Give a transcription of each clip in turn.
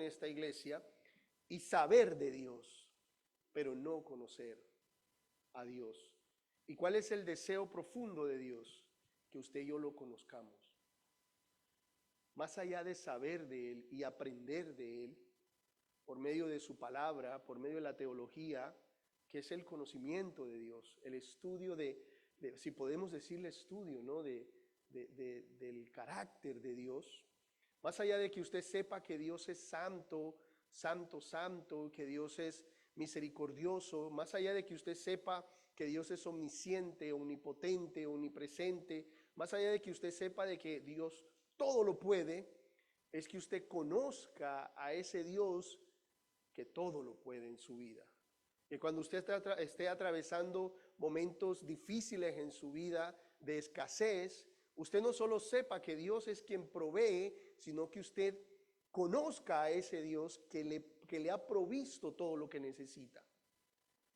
esta iglesia y saber de Dios, pero no conocer a Dios. ¿Y cuál es el deseo profundo de Dios? Que usted y yo lo conozcamos. Más allá de saber de Él y aprender de Él, por medio de su palabra, por medio de la teología, que es el conocimiento de Dios, el estudio si podemos decirle estudio, ¿no? Del carácter de Dios. Más allá de que usted sepa que Dios es santo, santo, santo, que Dios es misericordioso, más allá de que usted sepa que Dios es omnisciente, omnipotente, omnipresente, más allá de que usted sepa de que Dios todo lo puede, es que usted conozca a ese Dios que todo lo puede en su vida. Que cuando usted esté atravesando momentos difíciles en su vida, de escasez, usted no solo sepa que Dios es quien provee, sino que usted conozca a ese Dios que le ha provisto todo lo que necesita.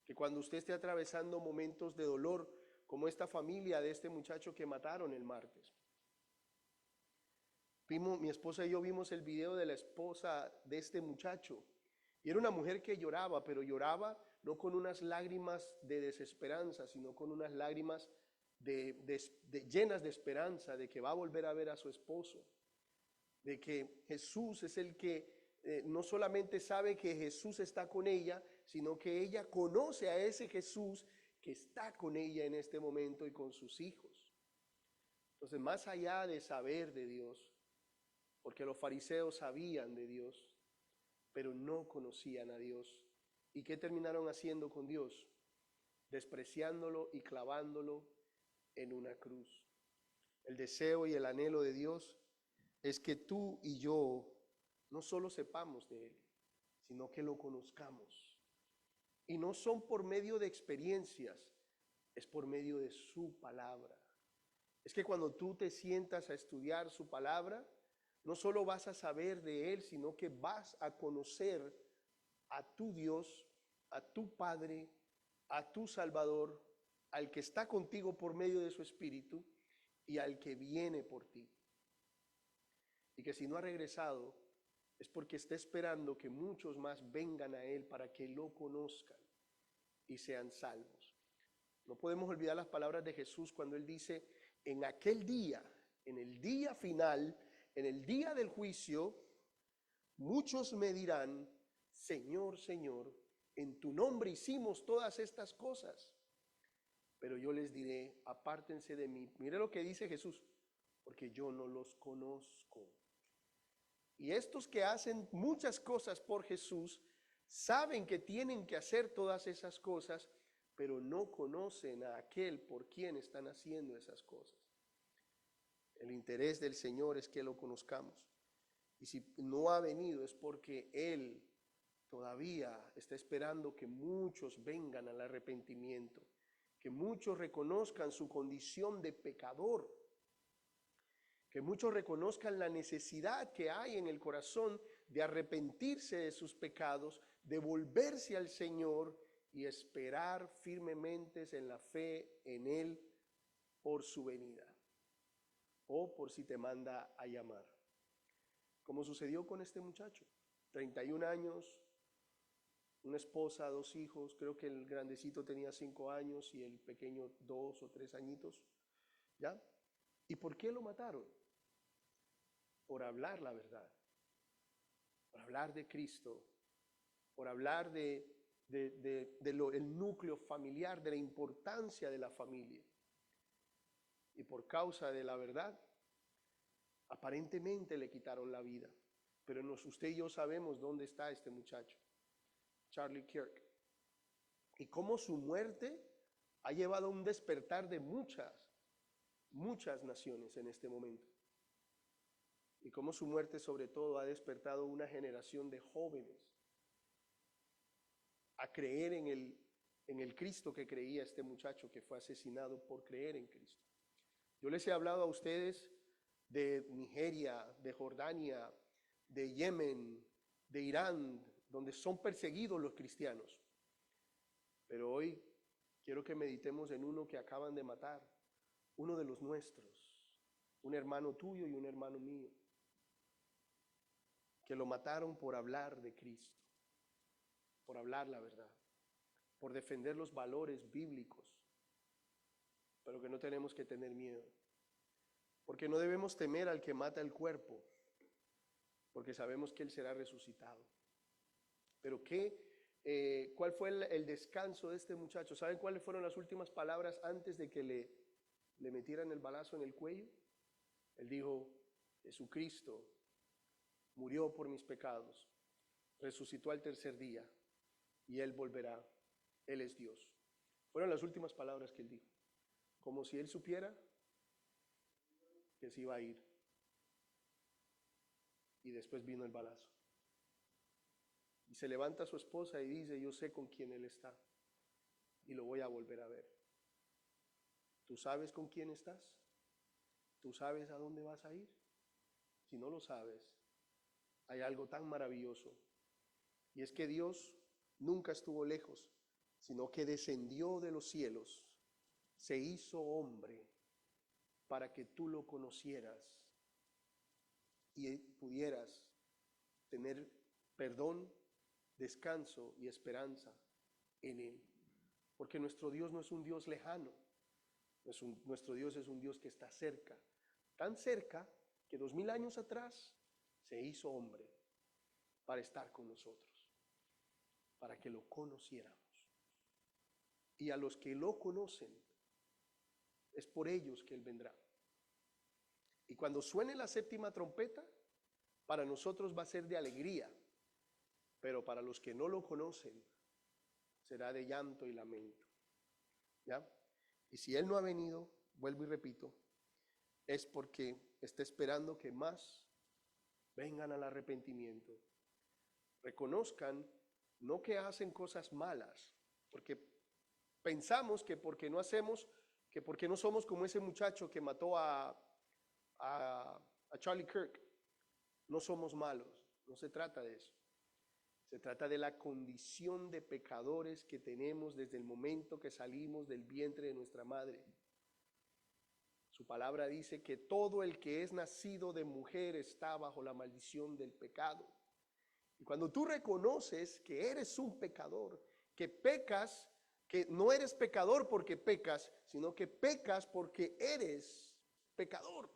Que cuando usted esté atravesando momentos de dolor, como esta familia de este muchacho que mataron el martes. Mi esposa y yo vimos el video de la esposa de este muchacho. Y era una mujer que lloraba, pero lloraba no con unas lágrimas de desesperanza, sino con unas lágrimas llenas de esperanza, de que va a volver a ver a su esposo, de que Jesús es el que no solamente sabe que Jesús está con ella, sino que ella conoce a ese Jesús que está con ella en este momento y con sus hijos. Entonces, más allá de saber de Dios, porque los fariseos sabían de Dios, pero no conocían a Dios. ¿Y qué terminaron haciendo con Dios? Despreciándolo y clavándolo en una cruz. El deseo y el anhelo de Dios es que tú y yo no solo sepamos de Él, sino que lo conozcamos. Y no son por medio de experiencias, es por medio de su palabra. Es que cuando tú te sientas a estudiar su palabra, no solo vas a saber de Él, sino que vas a conocer a tu Dios, a tu Padre, a tu Salvador, al que está contigo por medio de su Espíritu y al que viene por ti. Y que si no ha regresado, es porque está esperando que muchos más vengan a Él para que lo conozcan y sean salvos. No podemos olvidar las palabras de Jesús cuando Él dice, en aquel día, en el día final, en el día del juicio, muchos me dirán, Señor, Señor, en tu nombre hicimos todas estas cosas. Pero yo les diré, apártense de mí. Mire lo que dice Jesús, porque yo no los conozco. Y estos que hacen muchas cosas por Jesús, saben que tienen que hacer todas esas cosas, pero no conocen a aquel por quien están haciendo esas cosas. El interés del Señor es que lo conozcamos. Y si no ha venido es porque Él todavía está esperando que muchos vengan al arrepentimiento, que muchos reconozcan su condición de pecador, que muchos reconozcan la necesidad que hay en el corazón de arrepentirse de sus pecados, de volverse al Señor y esperar firmemente en la fe en Él por su venida o por si te manda a llamar. Como sucedió con este muchacho, 31 años, una esposa, 2 hijos, creo que el grandecito tenía 5 años y el pequeño 2 o 3 añitos, ¿ya? ¿Y por qué lo mataron? Por hablar la verdad, por hablar de Cristo, por hablar el núcleo familiar, de la importancia de la familia. Y por causa de la verdad, aparentemente le quitaron la vida. Pero usted y yo sabemos dónde está este muchacho, Charlie Kirk. Y cómo su muerte ha llevado a un despertar de muchas naciones en este momento. Y cómo su muerte sobre todo ha despertado una generación de jóvenes a creer en el Cristo que creía este muchacho que fue asesinado por creer en Cristo. Yo les he hablado a ustedes de Nigeria, de Jordania, de Yemen, de Irán, donde son perseguidos los cristianos. Pero hoy quiero que meditemos en uno que acaban de matar, uno de los nuestros, un hermano tuyo y un hermano mío, que lo mataron por hablar de Cristo, por hablar la verdad, por defender los valores bíblicos, pero que no tenemos que tener miedo, porque no debemos temer al que mata el cuerpo, porque sabemos que Él será resucitado. Pero ¿cuál fue el descanso de este muchacho? ¿Saben cuáles fueron las últimas palabras antes de que le metieran el balazo en el cuello? Él dijo: Jesucristo murió por mis pecados, resucitó al tercer día y Él volverá. Él es Dios. Fueron las últimas palabras que Él dijo, como si Él supiera que se iba a ir. Y después vino el balazo. Y se levanta su esposa y dice: yo sé con quién Él está y lo voy a volver a ver. ¿Tú sabes con quién estás? ¿Tú sabes a dónde vas a ir? Si no lo sabes, hay algo tan maravilloso, y es que Dios nunca estuvo lejos, sino que descendió de los cielos, se hizo hombre para que tú lo conocieras y pudieras tener perdón, descanso y esperanza en Él. Porque nuestro Dios no es un Dios lejano, nuestro Dios es un Dios que está cerca, tan cerca que 2000 años atrás se hizo hombre para estar con nosotros, para que lo conociéramos. Y a los que lo conocen, es por ellos que Él vendrá. Y cuando suene la séptima trompeta, para nosotros va a ser de alegría, pero para los que no lo conocen, será de llanto y lamento. ¿Ya? Y si Él no ha venido, vuelvo y repito, es porque está esperando que más vengan al arrepentimiento, reconozcan no que hacen cosas malas, porque pensamos que porque no hacemos, que porque no somos como ese muchacho que mató a Charlie Kirk, no somos malos. No se trata de eso. Se trata de la condición de pecadores que tenemos desde el momento que salimos del vientre de nuestra madre. Su palabra dice que todo el que es nacido de mujer está bajo la maldición del pecado. Y cuando tú reconoces que eres un pecador, que pecas, que no eres pecador porque pecas, sino que pecas porque eres pecador.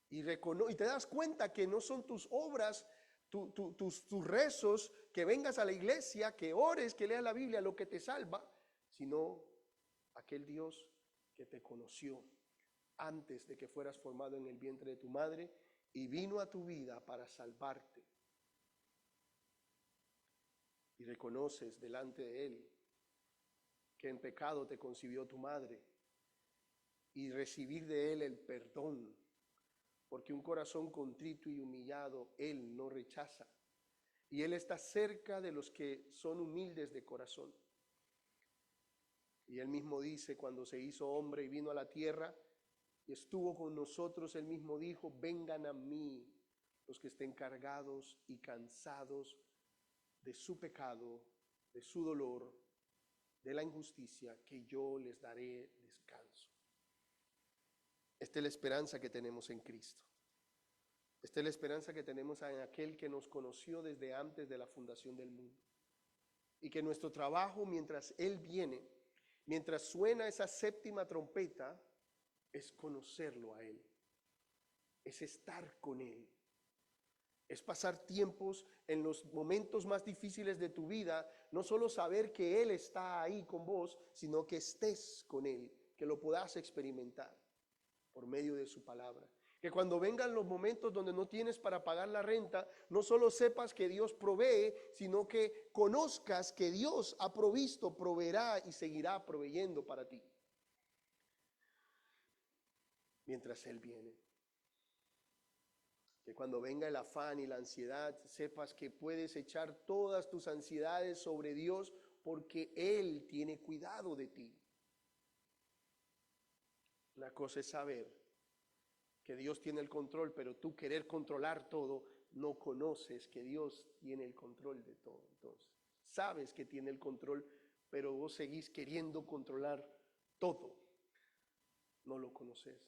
Y te das cuenta que no son tus obras, tus rezos, que vengas a la iglesia, que ores, que leas la Biblia, lo que te salva, sino aquel Dios que te conoció antes de que fueras formado en el vientre de tu madre y vino a tu vida para salvarte. Y reconoces delante de Él que en pecado te concibió tu madre y recibir de Él el perdón, porque un corazón contrito y humillado Él no rechaza. Y Él está cerca de los que son humildes de corazón. Y Él mismo dice, cuando se hizo hombre y vino a la tierra y estuvo con nosotros, Él mismo dijo: vengan a mí los que estén cargados y cansados de su pecado, de su dolor, de la injusticia, que yo les daré descanso. Esta es la esperanza que tenemos en Cristo. Esta es la esperanza que tenemos en aquel que nos conoció desde antes de la fundación del mundo. Y que nuestro trabajo mientras Él viene, mientras suena esa séptima trompeta, es conocerlo a Él, es estar con Él, es pasar tiempos en los momentos más difíciles de tu vida, no solo saber que Él está ahí con vos, sino que estés con Él, que lo puedas experimentar por medio de su palabra. Que cuando vengan los momentos donde no tienes para pagar la renta, no solo sepas que Dios provee, sino que conozcas que Dios ha provisto, proveerá y seguirá proveyendo para ti mientras Él viene. Que cuando venga el afán y la ansiedad, sepas que puedes echar todas tus ansiedades sobre Dios, porque Él tiene cuidado de ti. Una cosa es saber que Dios tiene el control, pero tú querer controlar todo, no conoces que Dios tiene el control de todo. Entonces, sabes que tiene el control, pero vos seguís queriendo controlar todo. No lo conoces.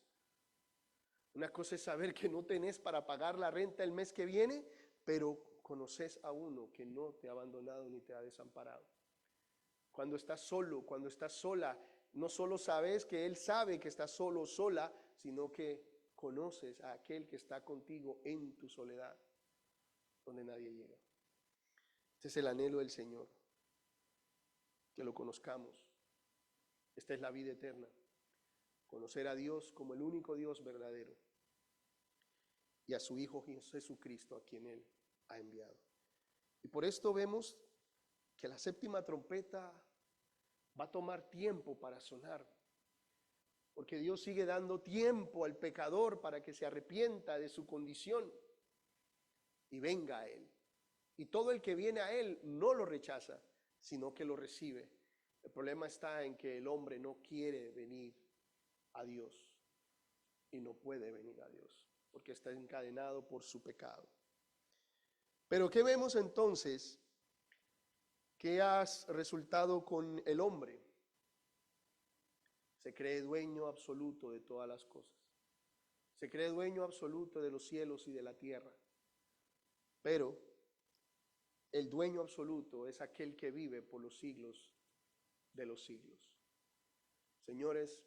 Una cosa es saber que no tenés para pagar la renta el mes que viene, pero conoces a uno que no te ha abandonado ni te ha desamparado. Cuando estás solo, cuando estás sola, no solo sabes que Él sabe que estás solo o sola, sino que conoces a aquel que está contigo en tu soledad, donde nadie llega. Este es el anhelo del Señor, que lo conozcamos. Esta es la vida eterna, conocer a Dios como el único Dios verdadero y a su Hijo Jesucristo, a quien Él ha enviado. Y por esto vemos que la séptima trompeta va a tomar tiempo para sonar, porque Dios sigue dando tiempo al pecador para que se arrepienta de su condición y venga a Él. Y todo el que viene a Él no lo rechaza, sino que lo recibe. El problema está en que el hombre no quiere venir a Dios y no puede venir a Dios, porque está encadenado por su pecado. Pero ¿qué vemos entonces? ¿Qué ha resultado con el hombre? Se cree dueño absoluto de todas las cosas. Se cree dueño absoluto de los cielos y de la tierra. Pero el dueño absoluto es aquel que vive por los siglos de los siglos. Señores,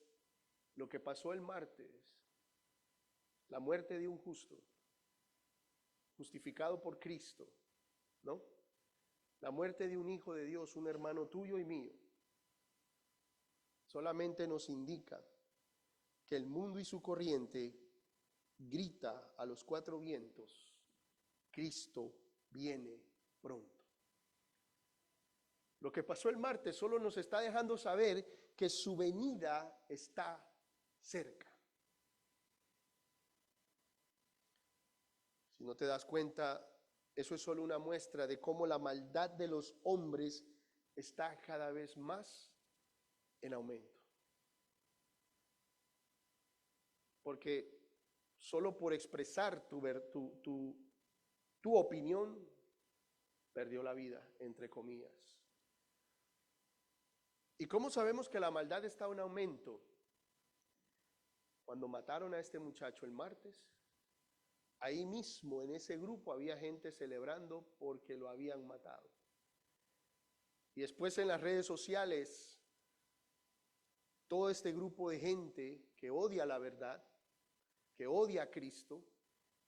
lo que pasó el martes, la muerte de un justo, justificado por Cristo, ¿no? La muerte de un hijo de Dios, un hermano tuyo y mío, solamente nos indica que el mundo y su corriente grita a los cuatro vientos: Cristo viene pronto. Lo que pasó el martes solo nos está dejando saber que su venida está cerca. Si no te das cuenta, eso es solo una muestra de cómo la maldad de los hombres está cada vez más en aumento. Porque solo por expresar tu opinión, perdió la vida, entre comillas. ¿Y cómo sabemos que la maldad está en aumento? Cuando mataron a este muchacho el martes, ahí mismo en ese grupo había gente celebrando porque lo habían matado. Y después en las redes sociales, todo este grupo de gente que odia la verdad, que odia a Cristo,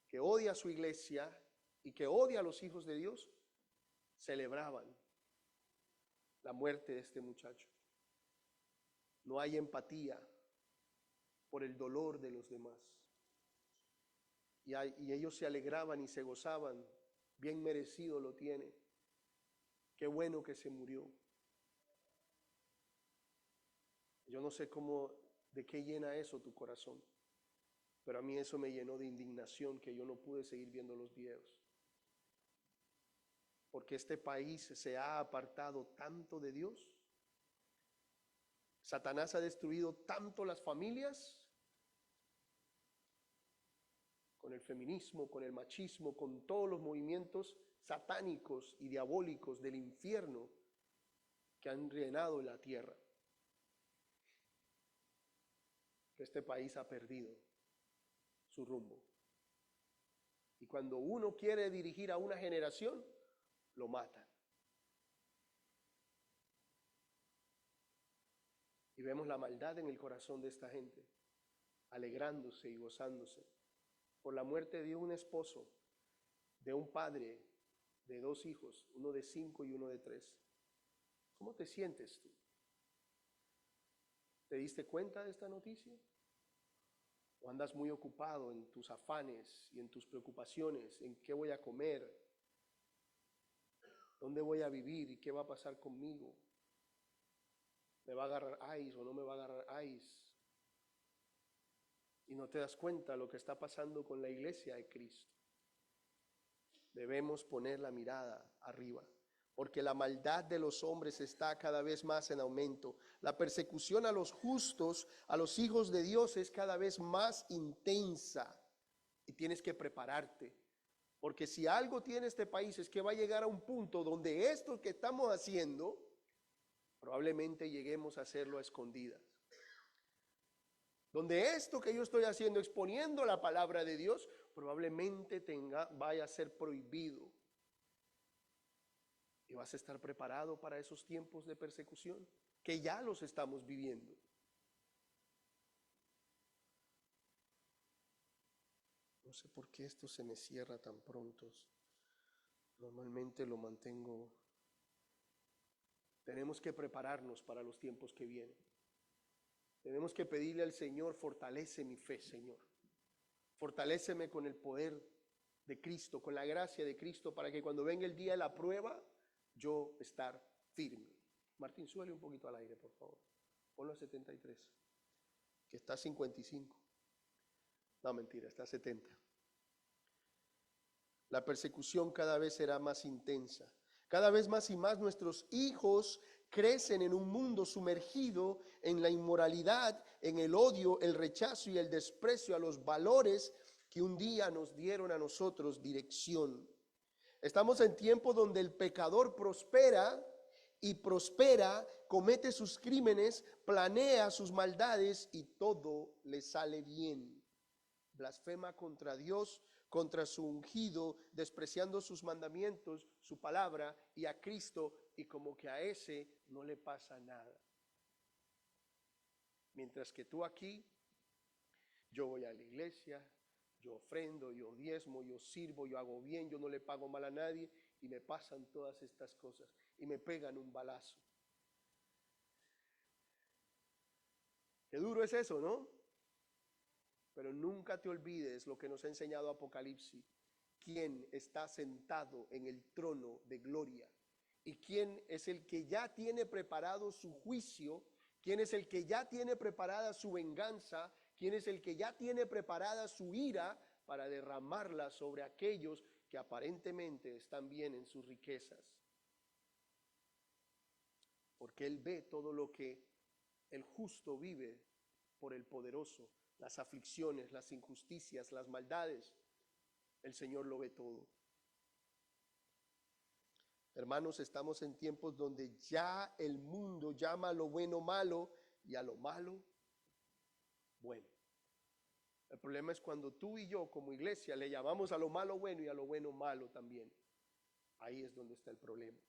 que odia a su iglesia y que odia a los hijos de Dios, celebraban la muerte de este muchacho. No hay empatía por el dolor de los demás. Y ellos se alegraban y se gozaban. Bien merecido lo tiene. Qué bueno que se murió. Yo no sé de qué llena eso tu corazón, pero a mí eso me llenó de indignación, que yo no pude seguir viendo los videos. Porque este país se ha apartado tanto de Dios. Satanás ha destruido tanto las familias, con el feminismo, con el machismo, con todos los movimientos satánicos y diabólicos del infierno que han reinado en la tierra. Este país ha perdido su rumbo. Y cuando uno quiere dirigir a una generación, lo matan. Y vemos la maldad en el corazón de esta gente, alegrándose y gozándose por la muerte de un esposo, de un padre, de dos hijos, uno de 5 y uno de 3. ¿Cómo te sientes tú? ¿Te diste cuenta de esta noticia? ¿O andas muy ocupado en tus afanes y en tus preocupaciones, en qué voy a comer, dónde voy a vivir y qué va a pasar conmigo? ¿Me va a agarrar ICE o no me va a agarrar ICE? Y no te das cuenta lo que está pasando con la iglesia de Cristo. Debemos poner la mirada arriba, porque la maldad de los hombres está cada vez más en aumento. La persecución a los justos, a los hijos de Dios, es cada vez más intensa. Y tienes que prepararte, porque si algo tiene este país es que va a llegar a un punto donde esto que estamos haciendo, probablemente lleguemos a hacerlo a escondidas. donde esto que yo estoy haciendo, exponiendo la palabra de Dios, probablemente vaya a ser prohibido. Y vas a estar preparado para esos tiempos de persecución, que ya los estamos viviendo. No sé por qué esto se me cierra tan pronto. Normalmente lo mantengo. Tenemos que prepararnos para los tiempos que vienen. Tenemos que pedirle al Señor: fortalece mi fe, Señor. Fortaléceme con el poder de Cristo, con la gracia de Cristo, para que cuando venga el día de la prueba, yo estar firme. Martín, súbele un poquito al aire, por favor. Ponlo a 73, que está a 55. No, mentira, está a 70. La persecución cada vez será más intensa. Cada vez más y más nuestros hijos crecen en un mundo sumergido en la inmoralidad, en el odio, el rechazo y el desprecio a los valores que un día nos dieron a nosotros dirección. Estamos en tiempos donde el pecador prospera y prospera, comete sus crímenes, planea sus maldades y todo le sale bien. Blasfema contra Dios, contra su ungido, despreciando sus mandamientos, su palabra y a Cristo, y como que a ese no le pasa nada. Mientras que tú aquí, yo voy a la iglesia, yo ofrendo, yo diezmo, yo sirvo, yo hago bien, yo no le pago mal a nadie, y me pasan todas estas cosas y me pegan un balazo. Qué duro es eso, ¿no? Pero nunca te olvides lo que nos ha enseñado Apocalipsis: quién está sentado en el trono de gloria y quién es el que ya tiene preparado su juicio, quién es el que ya tiene preparada su venganza, quién es el que ya tiene preparada su ira para derramarla sobre aquellos que aparentemente están bien en sus riquezas. Porque Él ve todo lo que el justo vive por el poderoso, las aflicciones, las injusticias, las maldades. El Señor lo ve todo. Hermanos, estamos en tiempos donde ya el mundo llama a lo bueno malo y a lo malo bueno. El problema es cuando tú y yo como iglesia le llamamos a lo malo bueno y a lo bueno malo también. Ahí es donde está el problema.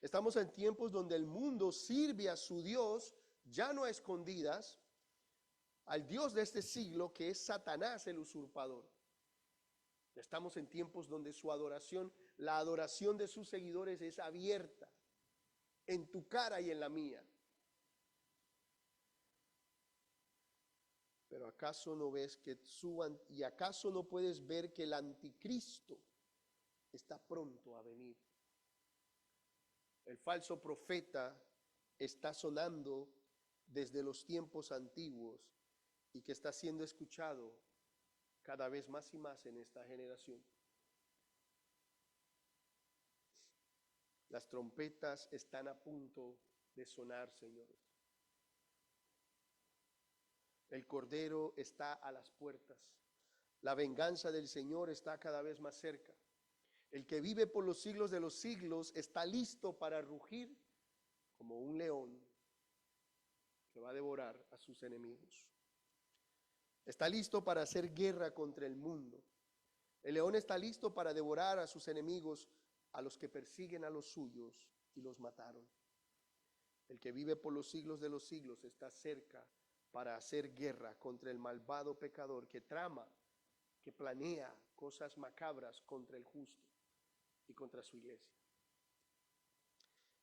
Estamos en tiempos donde el mundo sirve a su Dios, ya no a escondidas, al Dios de este siglo, que es Satanás el usurpador. Estamos en tiempos donde su adoración, la adoración de sus seguidores es abierta, en tu cara y en la mía. Pero ¿acaso no ves que y acaso no puedes ver que el anticristo está pronto a venir? El falso profeta está sonando desde los tiempos antiguos y que está siendo escuchado cada vez más y más en esta generación. Las trompetas están a punto de sonar, señores. El Cordero está a las puertas. La venganza del Señor está cada vez más cerca. El que vive por los siglos de los siglos está listo para rugir como un león que va a devorar a sus enemigos. Está listo para hacer guerra contra el mundo. El león está listo para devorar a sus enemigos, a los que persiguen a los suyos y los mataron. El que vive por los siglos de los siglos está cerca para hacer guerra contra el malvado pecador que trama, que planea cosas macabras contra el justo y contra su iglesia.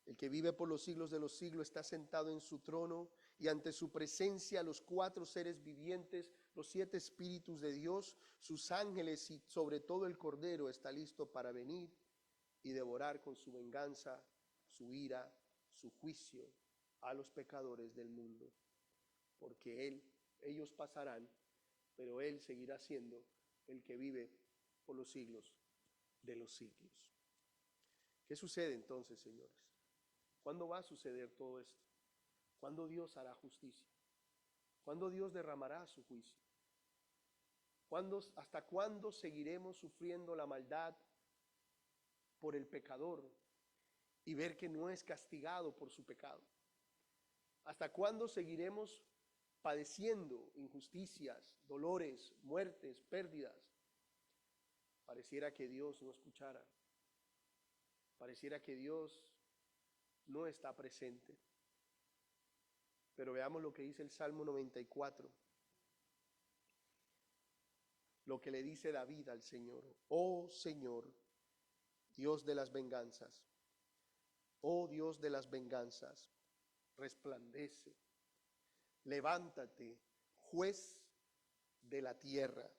El que vive por los siglos de los siglos está sentado en su trono, y ante su presencia los 4 seres vivientes, los 7 espíritus de Dios, sus ángeles y sobre todo el Cordero está listo para venir y devorar con su venganza, su ira, su juicio a los pecadores del mundo. Porque ellos pasarán, pero Él seguirá siendo el que vive por los siglos de los siglos. ¿Qué sucede entonces, señores? ¿Cuándo va a suceder todo esto? ¿Cuándo Dios hará justicia? ¿Cuándo Dios derramará su juicio? ¿Hasta cuándo seguiremos sufriendo la maldad por el pecador y ver que no es castigado por su pecado? ¿Hasta cuándo seguiremos padeciendo injusticias, dolores, muertes, pérdidas, pareciera que Dios no escuchara, pareciera que Dios no está presente. Pero veamos lo que dice el Salmo 94, lo que le dice David al Señor. Oh Señor, Dios de las venganzas, oh Dios de las venganzas, resplandece, levántate, juez de la tierra,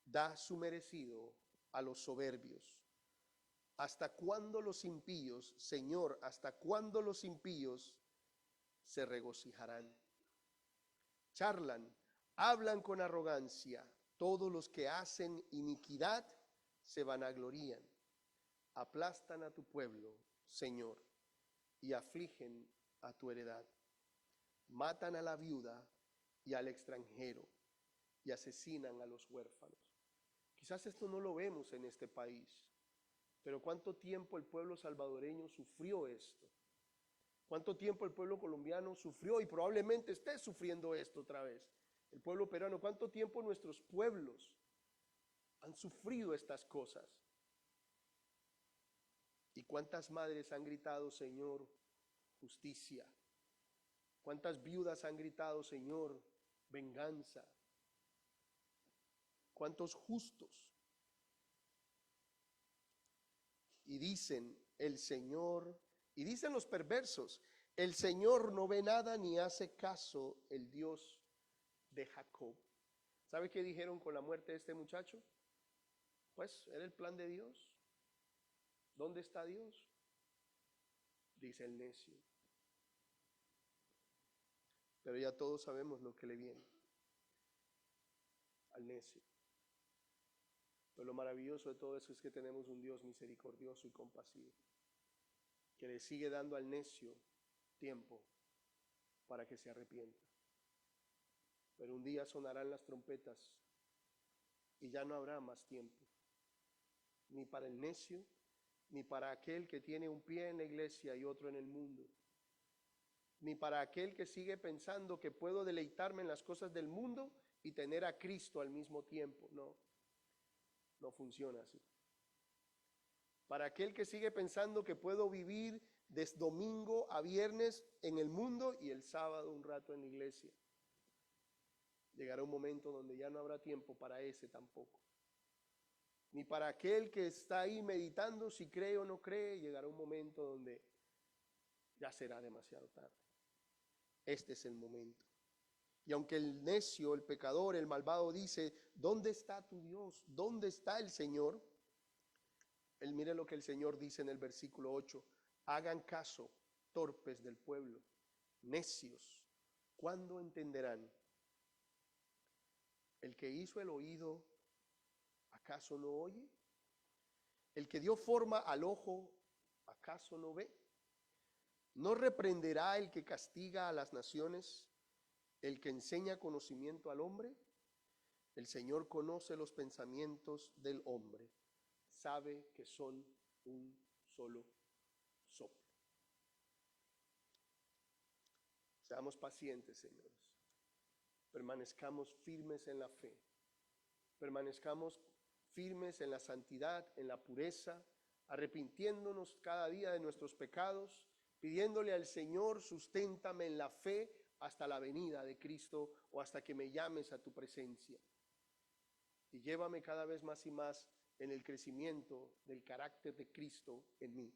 da su merecido a los soberbios. ¿Hasta cuándo los impíos, Señor, hasta cuándo los impíos se regocijarán? Charlan, hablan con arrogancia, todos los que hacen iniquidad se vanaglorían. Aplastan a tu pueblo, Señor, y afligen a tu heredad. Matan a la viuda y al extranjero y asesinan a los huérfanos. Quizás esto no lo vemos en este país, pero ¿cuánto tiempo el pueblo salvadoreño sufrió esto? ¿Cuánto tiempo el pueblo colombiano sufrió y probablemente esté sufriendo esto otra vez? El pueblo peruano, ¿cuánto tiempo nuestros pueblos han sufrido estas cosas? ¿Y cuántas madres han gritado, Señor, justicia? ¿Cuántas viudas han gritado, Señor, venganza? ¿Cuántos justos? Y dicen el Señor, y dicen los perversos, el Señor no ve nada ni hace caso el Dios de Jacob. ¿Sabe qué dijeron con la muerte de este muchacho? Pues era el plan de Dios. ¿Dónde está Dios? Dice el necio. Pero ya todos sabemos lo que le viene al necio. Pero lo maravilloso de todo eso es que tenemos un Dios misericordioso y compasivo, que le sigue dando al necio tiempo para que se arrepienta. Pero un día sonarán las trompetas y ya no habrá más tiempo, ni para el necio, ni para aquel que tiene un pie en la iglesia y otro en el mundo, ni para aquel que sigue pensando que puedo deleitarme en las cosas del mundo y tener a Cristo al mismo tiempo. No, no funciona así. Para aquel que sigue pensando que puedo vivir desde domingo a viernes en el mundo y el sábado un rato en la iglesia, llegará un momento donde ya no habrá tiempo para ese tampoco. Ni para aquel que está ahí meditando si cree o no cree, llegará un momento donde ya será demasiado tarde. Este es el momento. Y aunque el necio, el pecador, el malvado dice, ¿dónde está tu Dios? ¿Dónde está el Señor? Él, mire lo que el Señor dice en el versículo 8. Hagan caso, torpes del pueblo, necios. ¿Cuándo entenderán? El que hizo el oído, ¿acaso no oye? El que dio forma al ojo, ¿acaso no ve? ¿No reprenderá el que castiga a las naciones, el que enseña conocimiento al hombre? El Señor conoce los pensamientos del hombre, sabe que son un solo soplo. Seamos pacientes, señores. Permanezcamos firmes en la fe. Permanezcamos firmes en la santidad, en la pureza, arrepintiéndonos cada día de nuestros pecados, pidiéndole al Señor, susténtame en la fe hasta la venida de Cristo o hasta que me llames a tu presencia. Y llévame cada vez más y más en el crecimiento del carácter de Cristo en mí.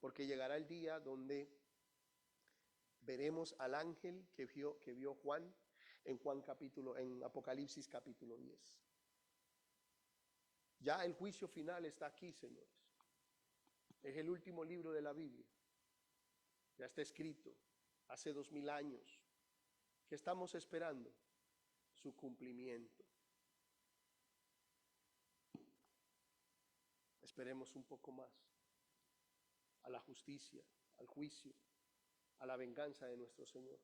Porque llegará el día donde veremos al ángel que vio Juan en Apocalipsis capítulo 10. Ya el juicio final está aquí, señores. Es el último libro de la Biblia. Ya está escrito hace 2000 años. ¿Qué estamos esperando? Su cumplimiento. Esperemos un poco más a la justicia, al juicio, a la venganza de nuestro Señor.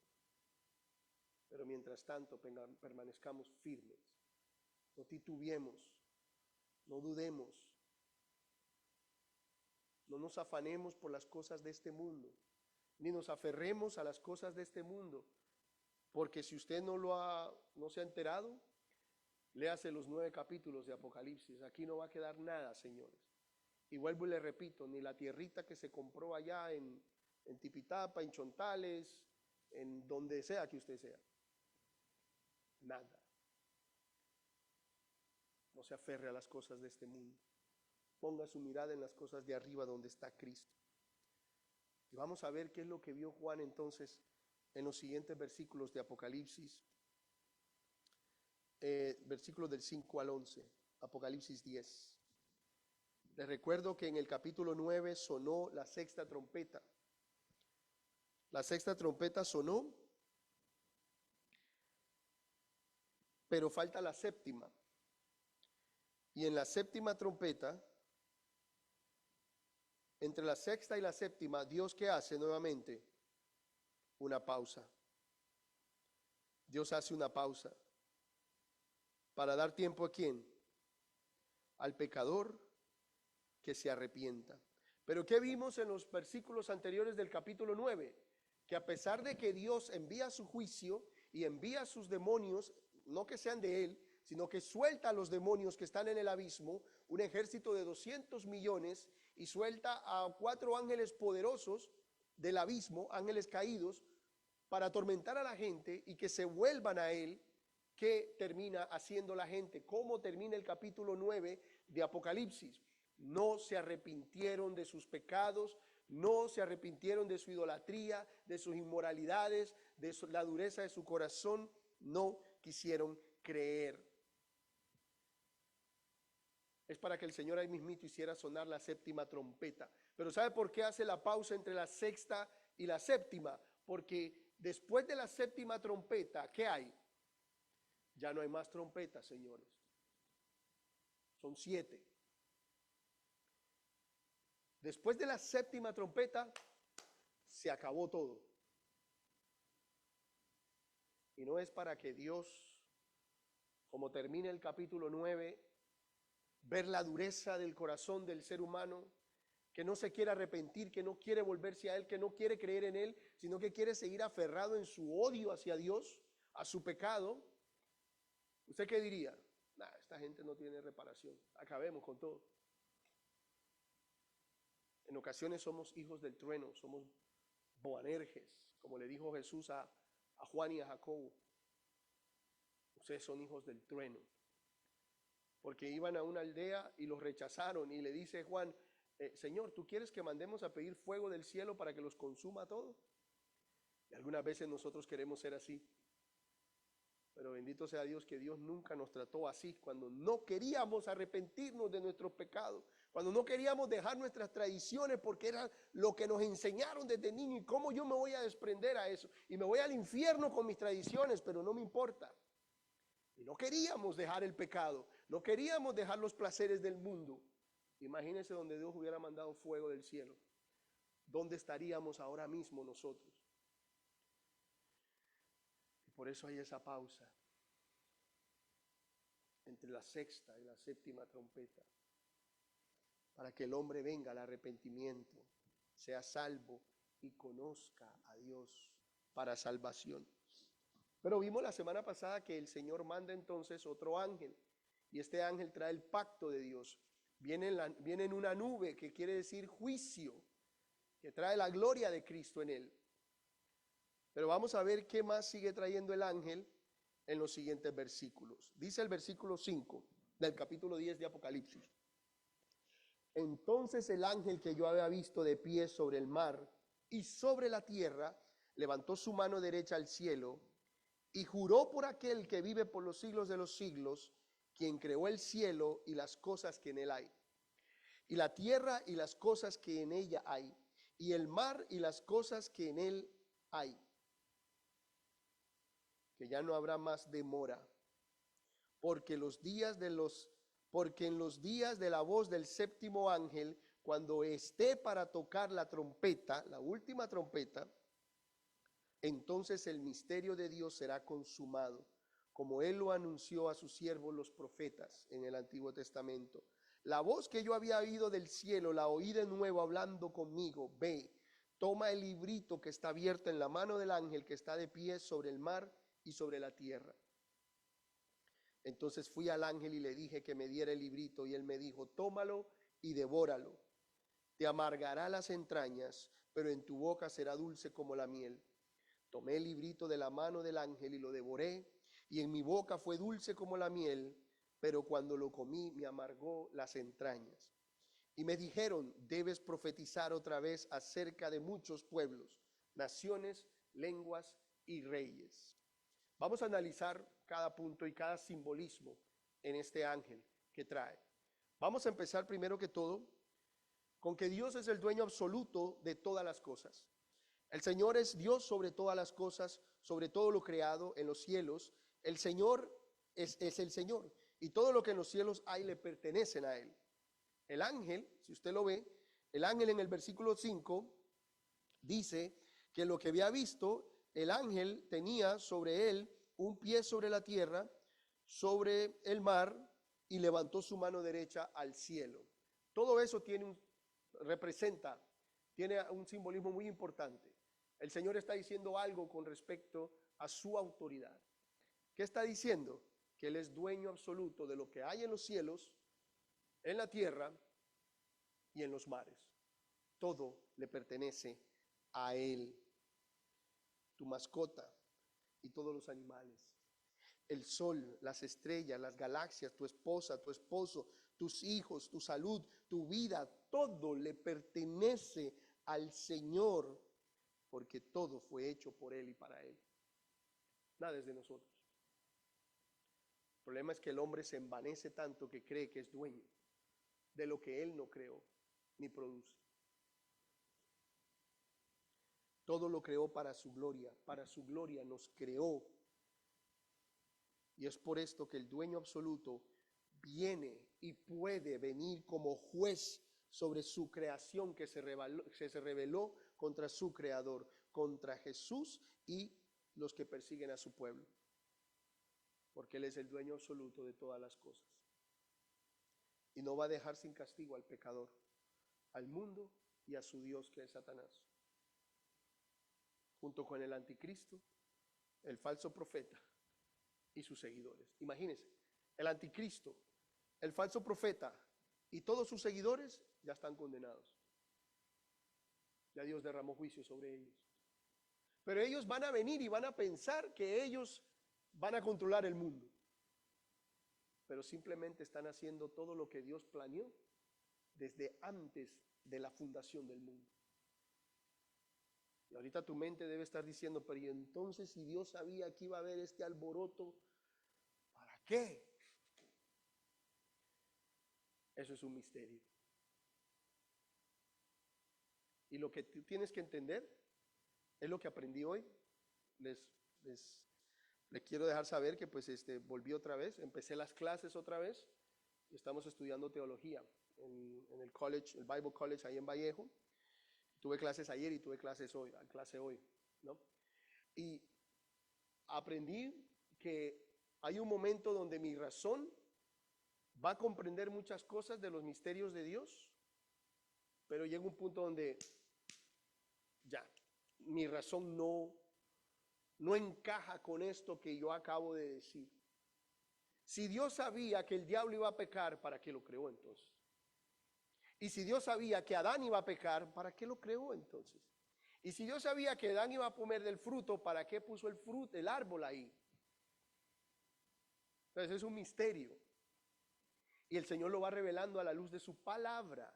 Pero mientras tanto permanezcamos firmes, no titubeemos, no dudemos, no nos afanemos por las cosas de este mundo, ni nos aferremos a las cosas de este mundo, Porque si usted no se ha enterado, léase los 9 capítulos de Apocalipsis. Aquí no va a quedar nada, señores. Y vuelvo y le repito, ni la tierrita que se compró allá en Tipitapa, en Chontales, en donde sea que usted sea. Nada. No se aferre a las cosas de este mundo. Ponga su mirada en las cosas de arriba donde está Cristo. Y vamos a ver qué es lo que vio Juan entonces en los siguientes versículos de Apocalipsis. Versículos del 5 al 11, Apocalipsis 10. Les recuerdo que en el capítulo 9 sonó la sexta trompeta. La sexta trompeta sonó, pero falta la séptima. Y en la séptima trompeta, entre la sexta y la séptima, ¿Dios qué hace nuevamente? Una pausa. Dios hace una pausa. ¿Para dar tiempo a quién? Al pecador que se arrepienta. Pero ¿qué vimos en los versículos anteriores del capítulo 9? Que a pesar de que Dios envía su juicio y envía a sus demonios, no que sean de él, sino que suelta a los demonios que están en el abismo, un ejército de 200 millones, y suelta a 4 ángeles poderosos del abismo, ángeles caídos, para atormentar a la gente y que se vuelvan a él. ¿Qué termina haciendo la gente? ¿Cómo termina el capítulo 9 de Apocalipsis? No se arrepintieron de sus pecados, no se arrepintieron de su idolatría, de sus inmoralidades, de la dureza de su corazón, no quisieron creer. Es para que el Señor ahí mismito hiciera sonar la séptima trompeta. Pero ¿sabe por qué hace la pausa entre la sexta y la séptima? Porque después de la séptima trompeta, ¿qué hay? Ya no hay más trompetas, señores. Son 7. Después de la séptima trompeta, se acabó todo. Y no es para que Dios, como termina el capítulo 9, ver la dureza del corazón del ser humano, que no se quiere arrepentir, que no quiere volverse a Él, que no quiere creer en Él, sino que quiere seguir aferrado en su odio hacia Dios, a su pecado. ¿Usted qué diría? Nah, esta gente no tiene reparación, acabemos con todo. En ocasiones somos hijos del trueno, somos Boanerges, como le dijo Jesús a Juan y a Jacobo. Ustedes son hijos del trueno. Porque iban a una aldea y los rechazaron y le dice Juan, Señor, ¿tú quieres que mandemos a pedir fuego del cielo para que los consuma a todos? Y algunas veces nosotros queremos ser así. Pero bendito sea Dios que Dios nunca nos trató así, cuando no queríamos arrepentirnos de nuestros pecados, cuando no queríamos dejar nuestras tradiciones porque era lo que nos enseñaron desde niño. ¿Y cómo yo me voy a desprender a eso? Y me voy al infierno con mis tradiciones, pero no me importa. Y no queríamos dejar el pecado, no queríamos dejar los placeres del mundo. Imagínense donde Dios hubiera mandado fuego del cielo. ¿Dónde estaríamos ahora mismo nosotros? Y por eso hay esa pausa entre la sexta y la séptima trompeta, para que el hombre venga al arrepentimiento, sea salvo y conozca a Dios para salvación. Pero vimos la semana pasada que el Señor manda entonces otro ángel, y este ángel trae el pacto de Dios. Viene en una nube, que quiere decir juicio, que trae la gloria de Cristo en él. Pero vamos a ver qué más sigue trayendo el ángel en los siguientes versículos. Dice el versículo 5 del capítulo 10 de Apocalipsis. Entonces el ángel que yo había visto de pie sobre el mar y sobre la tierra, levantó su mano derecha al cielo y juró por aquel que vive por los siglos de los siglos, quien creó el cielo y las cosas que en él hay, y la tierra y las cosas que en ella hay, y el mar y las cosas que en él hay, que ya no habrá más demora, porque en los días de la voz del séptimo ángel, cuando esté para tocar la trompeta, la última trompeta, entonces el misterio de Dios será consumado, como él lo anunció a sus siervos los profetas en el Antiguo Testamento. La voz que yo había oído del cielo, la oí de nuevo hablando conmigo. Ve, toma el librito que está abierto en la mano del ángel que está de pie sobre el mar y sobre la tierra. Entonces fui al ángel y le dije que me diera el librito, y él me dijo: tómalo y devóralo. Te amargará las entrañas, pero en tu boca será dulce como la miel. Tomé el librito de la mano del ángel y lo devoré, y en mi boca fue dulce como la miel, pero cuando lo comí me amargó las entrañas. Y me dijeron: debes profetizar otra vez acerca de muchos pueblos, naciones, lenguas y reyes. Vamos a analizar cada punto y cada simbolismo en este ángel que trae. Vamos a empezar primero que todo con que Dios es el dueño absoluto de todas las cosas. El Señor es Dios sobre todas las cosas, sobre todo lo creado en los cielos. El Señor es el Señor, y todo lo que en los cielos hay le pertenecen a Él. El ángel, si usted lo ve, el ángel en el versículo 5 dice que lo que había visto, el ángel tenía sobre él un pie sobre la tierra, sobre el mar, y levantó su mano derecha al cielo. Todo eso tiene un simbolismo muy importante. El Señor está diciendo algo con respecto a su autoridad. ¿Qué está diciendo? Que Él es dueño absoluto de lo que hay en los cielos, en la tierra y en los mares. Todo le pertenece a Él. Tu mascota y todos los animales, el sol, las estrellas, las galaxias, tu esposa, tu esposo, tus hijos, tu salud, tu vida, todo le pertenece al Señor, porque todo fue hecho por Él y para Él. Nada es de nosotros. El problema es que el hombre se envanece tanto que cree que es dueño de lo que Él no creó ni produce. Todo lo creó para su gloria nos creó. Y es por esto que el dueño absoluto viene y puede venir como juez sobre su creación que se rebeló contra su creador, contra Jesús y los que persiguen a su pueblo. Porque Él es el dueño absoluto de todas las cosas. Y no va a dejar sin castigo al pecador, al mundo y a su Dios, que es Satanás. Junto con el anticristo, el falso profeta y sus seguidores. Imagínense, el anticristo, el falso profeta y todos sus seguidores ya están condenados. Ya Dios derramó juicio sobre ellos. Pero ellos van a venir y van a pensar que ellos van a controlar el mundo. Pero simplemente están haciendo todo lo que Dios planeó desde antes de la fundación del mundo. Y ahorita tu mente debe estar diciendo: pero ¿y entonces si Dios sabía que iba a haber este alboroto, para qué? Eso es un misterio. Y lo que tú tienes que entender es lo que aprendí hoy. Les quiero dejar saber que pues volví otra vez, empecé las clases otra vez. Estamos estudiando teología en el college, el Bible College ahí en Vallejo. Tuve clases ayer y tuve clase hoy, ¿no? Y aprendí que hay un momento donde mi razón va a comprender muchas cosas de los misterios de Dios, pero llega un punto donde ya, mi razón no encaja con esto que yo acabo de decir. Si Dios sabía que el diablo iba a pecar, ¿para qué lo creó entonces? Y si Dios sabía que Adán iba a pecar, ¿para qué lo creó entonces? Y si Dios sabía que Adán iba a comer del fruto, ¿para qué puso el árbol ahí? Entonces es un misterio. Y el Señor lo va revelando a la luz de su palabra.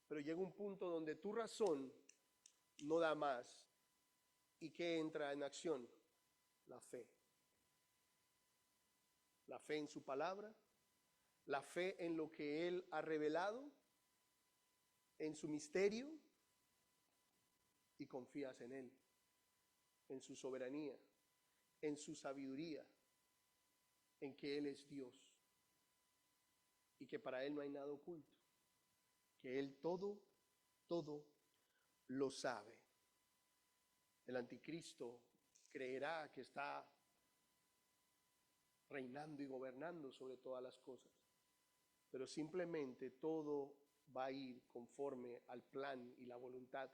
Pero llega un punto donde tu razón no da más. ¿Y qué entra en acción? La fe. La fe en su palabra, la fe en lo que Él ha revelado, en su misterio, y confías en Él, en su soberanía, en su sabiduría, en que Él es Dios y que para Él no hay nada oculto, que Él todo lo sabe. El anticristo creerá que está reinando y gobernando sobre todas las cosas, pero simplemente todo va a ir conforme al plan y la voluntad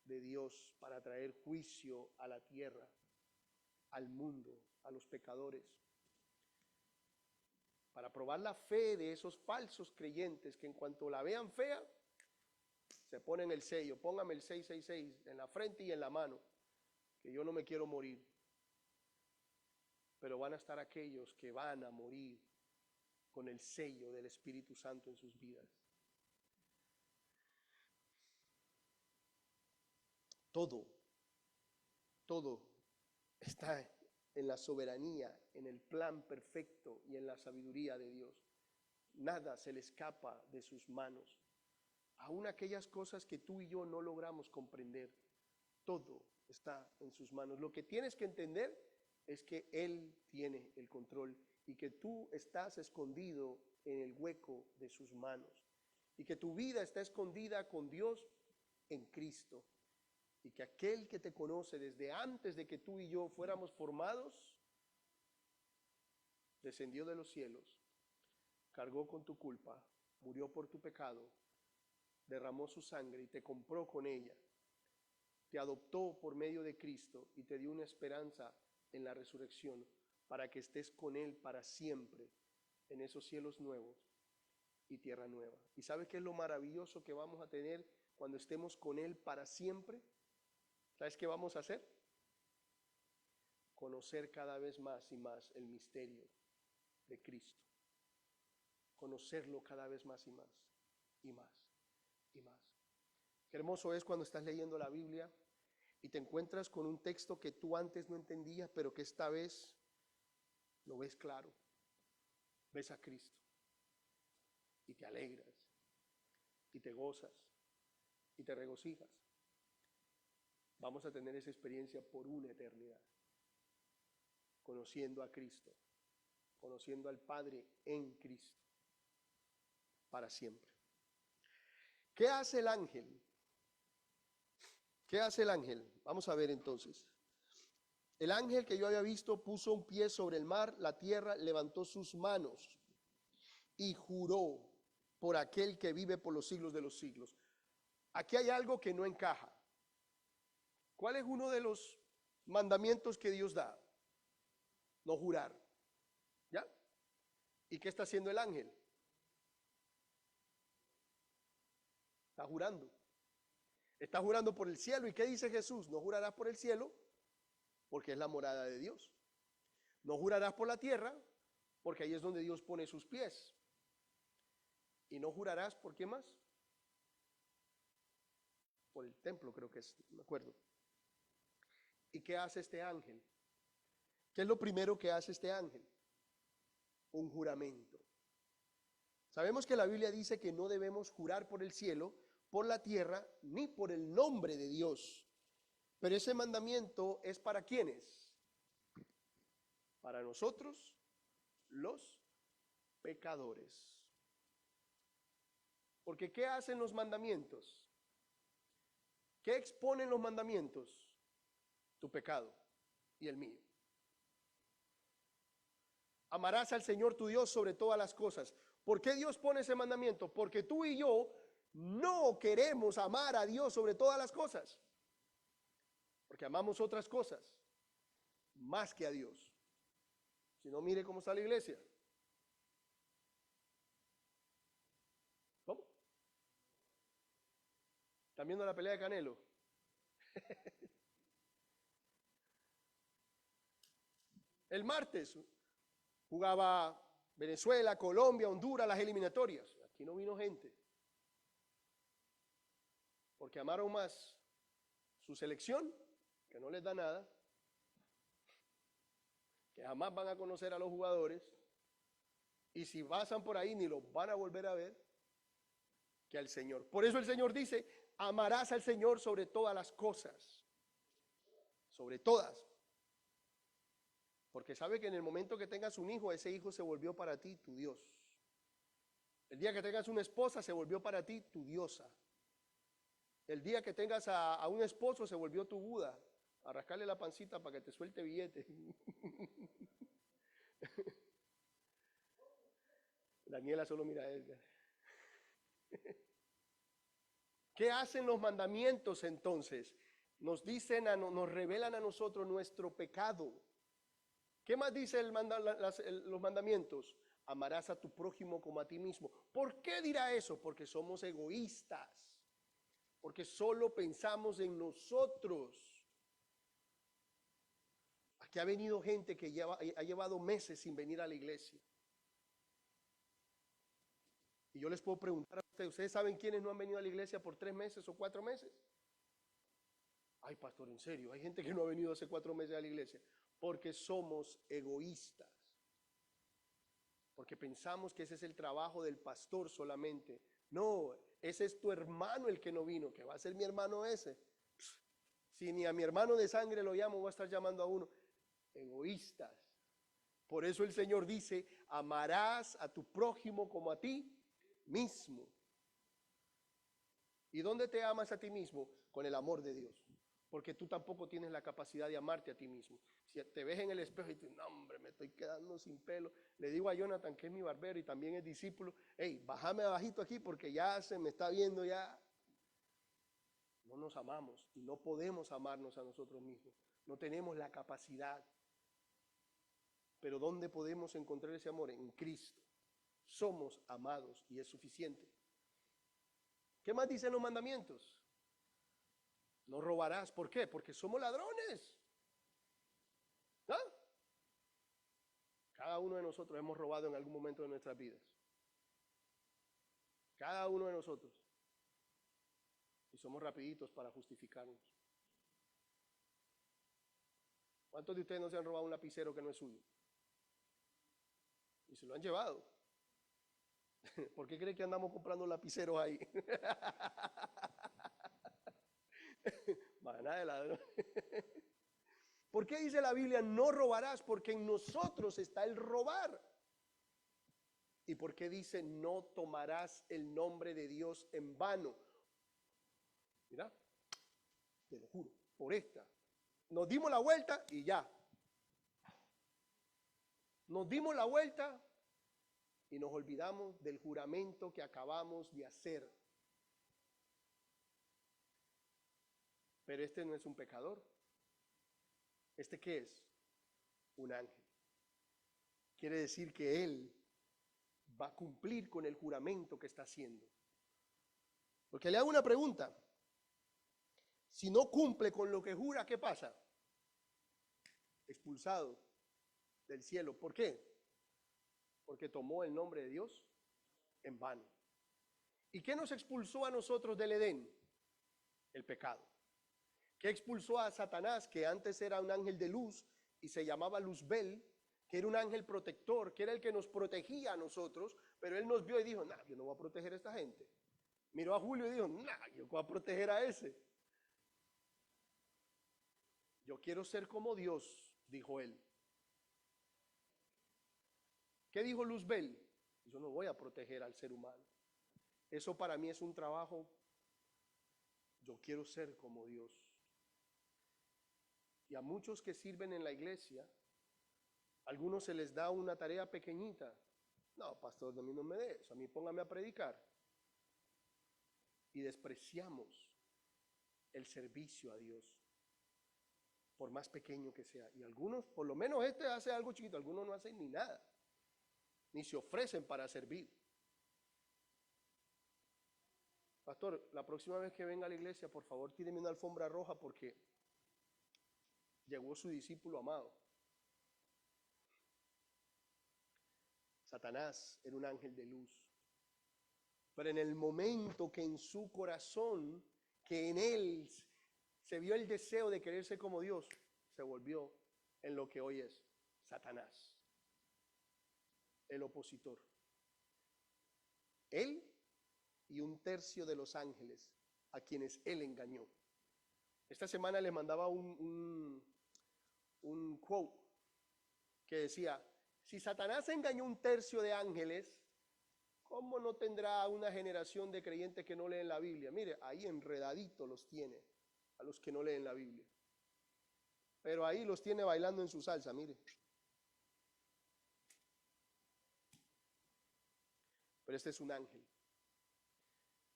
de Dios para traer juicio a la tierra. al mundo, a los pecadores, para probar la fe de esos falsos creyentes que en cuanto la vean fea, se ponen el sello, póngame el 666 en la frente y en la mano, que yo no me quiero morir. Pero van a estar aquellos que van a morir con el sello del Espíritu Santo en sus vidas. Todo está en la soberanía, en el plan perfecto y en la sabiduría de Dios. Nada se le escapa de sus manos. Aún aquellas cosas que tú y yo no logramos comprender, todo está en sus manos. Lo que tienes que entender es que Él tiene el control y que tú estás escondido en el hueco de sus manos y que tu vida está escondida con Dios en Cristo y que aquel que te conoce desde antes de que tú y yo fuéramos formados, descendió de los cielos, cargó con tu culpa, murió por tu pecado, derramó su sangre y te compró con ella, te adoptó por medio de Cristo y te dio una esperanza en la resurrección para que estés con Él para siempre en esos cielos nuevos y tierra nueva. ¿Y sabes qué es lo maravilloso que vamos a tener cuando estemos con Él para siempre? ¿Sabes qué vamos a hacer? Conocer cada vez más y más el misterio de Cristo. Conocerlo cada vez más y más, y más, y más. Qué hermoso es cuando estás leyendo la Biblia y te encuentras con un texto que tú antes no entendías, pero que esta vez lo ves claro. Ves a Cristo y te alegras y te gozas y te regocijas. Vamos a tener esa experiencia por una eternidad, conociendo a Cristo, conociendo al Padre en Cristo, para siempre. ¿Qué hace el ángel? ¿Qué hace el ángel? Vamos a ver entonces. El ángel que yo había visto puso un pie sobre el mar, la tierra, levantó sus manos y juró por aquel que vive por los siglos de los siglos. Aquí hay algo que no encaja. ¿Cuál es uno de los mandamientos que Dios da? No jurar. ¿Ya? ¿Y qué está haciendo el ángel? Está jurando. Está jurando por el cielo. ¿Y qué dice Jesús? No jurarás por el cielo porque es la morada de Dios. No jurarás por la tierra porque ahí es donde Dios pone sus pies. Y no jurarás por qué más? Por el templo, creo que es, no me acuerdo. ¿Y qué hace este ángel? ¿Qué es lo primero que hace este ángel? Un juramento. Sabemos que la Biblia dice que no debemos jurar por el cielo, por la tierra, ni por el nombre de Dios. Pero ese mandamiento es para ¿quiénes? Para nosotros, los pecadores. Porque ¿qué hacen los mandamientos? ¿Qué exponen los mandamientos? Tu pecado y el mío. Amarás al Señor tu Dios sobre todas las cosas. ¿Por qué Dios pone ese mandamiento? Porque tú y yo no queremos amar a Dios sobre todas las cosas. Porque amamos otras cosas más que a Dios. Si no, mire cómo está la iglesia. ¿Cómo? ¿Están viendo la pelea de Canelo? El martes jugaba Venezuela, Colombia, Honduras, las eliminatorias. Aquí no vino gente. Porque amaron más su selección, que no les da nada, que jamás van a conocer a los jugadores, y si pasan por ahí ni los van a volver a ver, que al Señor. Por eso el Señor dice, amarás al Señor sobre todas las cosas, sobre todas. Porque sabe que en el momento que tengas un hijo, ese hijo se volvió para ti tu Dios. El día que tengas una esposa, se volvió para ti tu diosa. El día que tengas a un esposo, se volvió tu Buda, a rascarle la pancita para que te suelte billete. Daniela solo mira a Edgar. ¿Qué hacen los mandamientos entonces? Nos dicen, nos revelan a nosotros nuestro pecado. ¿Qué más dice los mandamientos? Amarás a tu prójimo como a ti mismo. ¿Por qué dirá eso? Porque somos egoístas. Porque solo pensamos en nosotros. Aquí ha venido gente que ha llevado meses sin venir a la iglesia. Y yo les puedo preguntar a ¿ustedes saben quiénes no han venido a la iglesia por 3 meses o 4 meses? Ay, pastor, en serio, hay gente que no ha venido hace 4 meses a la iglesia. Porque somos egoístas. Porque pensamos que ese es el trabajo del pastor solamente. No, ese es tu hermano el que no vino, que va a ser mi hermano ese. Si ni a mi hermano de sangre lo llamo, voy a estar llamando a uno. Egoístas. Por eso el Señor dice, amarás a tu prójimo como a ti mismo. ¿Y dónde te amas a ti mismo? Con el amor de Dios. Porque tú tampoco tienes la capacidad de amarte a ti mismo. Si te ves en el espejo y dices, no hombre, me estoy quedando sin pelo. Le digo a Jonathan, que es mi barbero y también es discípulo, hey, bájame abajito aquí porque ya se me está viendo ya. No nos amamos y no podemos amarnos a nosotros mismos. No tenemos la capacidad. Pero ¿dónde podemos encontrar ese amor? En Cristo. Somos amados y es suficiente. ¿Qué más dicen los mandamientos? No robarás. ¿Por qué? Porque somos ladrones. ¿Ah? Cada uno de nosotros hemos robado en algún momento de nuestras vidas. Cada uno de nosotros. Y somos rapiditos para justificarnos. ¿Cuántos de ustedes no se han robado un lapicero que no es suyo? Y se lo han llevado. ¿Por qué cree que andamos comprando lapiceros ahí? Maná de ladrón. ¿Por qué dice la Biblia no robarás? Porque en nosotros está el robar. ¿Y por qué dice no tomarás el nombre de Dios en vano? Mira, te lo juro, por esta. Nos dimos la vuelta y ya. Nos dimos la vuelta y nos olvidamos del juramento que acabamos de hacer. Pero este no es un pecador. ¿Este qué es? Un ángel. Quiere decir que él va a cumplir con el juramento que está haciendo. Porque le hago una pregunta. Si no cumple con lo que jura, ¿qué pasa? Expulsado del cielo. ¿Por qué? Porque tomó el nombre de Dios en vano. ¿Y qué nos expulsó a nosotros del Edén? El pecado. ¿Qué expulsó a Satanás, que antes era un ángel de luz y se llamaba Luzbel, que era un ángel protector, que era el que nos protegía a nosotros, pero él nos vio y dijo, nah, yo no voy a proteger a esta gente. Miró a Julio y dijo, nah, yo voy a proteger a ese. Yo quiero ser como Dios, dijo él. ¿Qué dijo Luzbel? Yo no voy a proteger al ser humano. Eso para mí es un trabajo. Yo quiero ser como Dios. Y a muchos que sirven en la iglesia, a algunos se les da una tarea pequeñita. No, pastor, a mí no me dé eso, a mí póngame a predicar. Y despreciamos el servicio a Dios, por más pequeño que sea. Y algunos, por lo menos este hace algo chiquito, algunos no hacen ni nada, ni se ofrecen para servir. Pastor, la próxima vez que venga a la iglesia, por favor, tíreme una alfombra roja porque llegó su discípulo amado. Satanás era un ángel de luz. Pero en el momento que en su corazón, que en él se vio el deseo de querer ser como Dios, se volvió en lo que hoy es Satanás, el opositor. Él y 1/3 de los ángeles a quienes él engañó. Esta semana les mandaba un quote que decía, si Satanás engañó 1/3 de ángeles, ¿cómo no tendrá una generación de creyentes que no leen la Biblia? Mire, ahí enredadito los tiene a los que no leen la Biblia. Pero ahí los tiene bailando en su salsa, mire. Pero este es un ángel.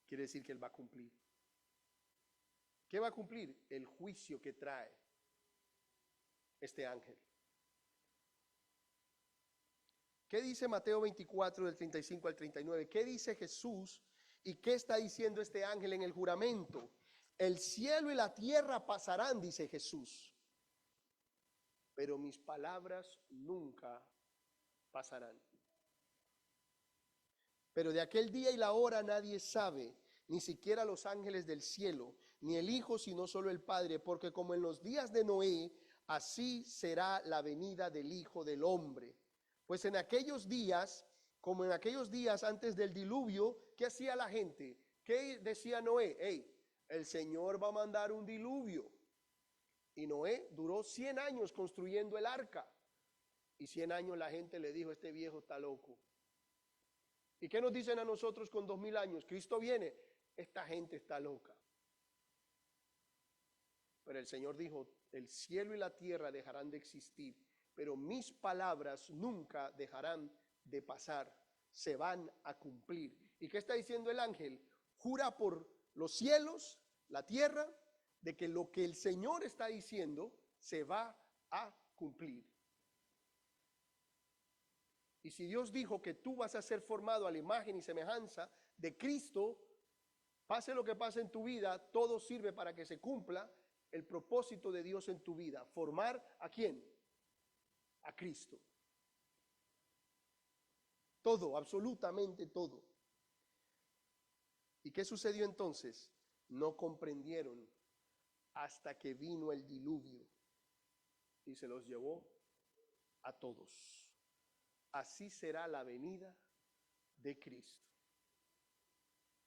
Quiere decir que él va a cumplir. ¿Qué va a cumplir? El juicio que trae este ángel. ¿Qué dice Mateo 24 del 35 al 39? ¿Qué dice Jesús y qué está diciendo este ángel en el juramento? El cielo y la tierra pasarán, dice Jesús, pero mis palabras nunca pasarán. Pero de aquel día y la hora nadie sabe, ni siquiera los ángeles del cielo, ni el Hijo, sino solo el Padre, porque como en los días de Noé, así será la venida del Hijo del Hombre. Pues en aquellos días, como en aquellos días antes del diluvio, ¿qué hacía la gente? ¿Qué decía Noé? Hey, el Señor va a mandar un diluvio. Y Noé duró 100 años construyendo el arca. Y 100 años la gente le dijo, este viejo está loco. ¿Y qué nos dicen a nosotros con 2000 años? Cristo viene, esta gente está loca. Pero el Señor dijo, el cielo y la tierra dejarán de existir, pero mis palabras nunca dejarán de pasar, se van a cumplir. ¿Y qué está diciendo el ángel? Jura por los cielos, la tierra, de que lo que el Señor está diciendo se va a cumplir. Y si Dios dijo que tú vas a ser formado a la imagen y semejanza de Cristo, pase lo que pase en tu vida, todo sirve para que se cumpla el propósito de Dios en tu vida. ¿Formar a quién? A Cristo. Todo, absolutamente todo. ¿Y qué sucedió entonces? No comprendieron hasta que vino el diluvio y se los llevó a todos. Así será la venida de Cristo.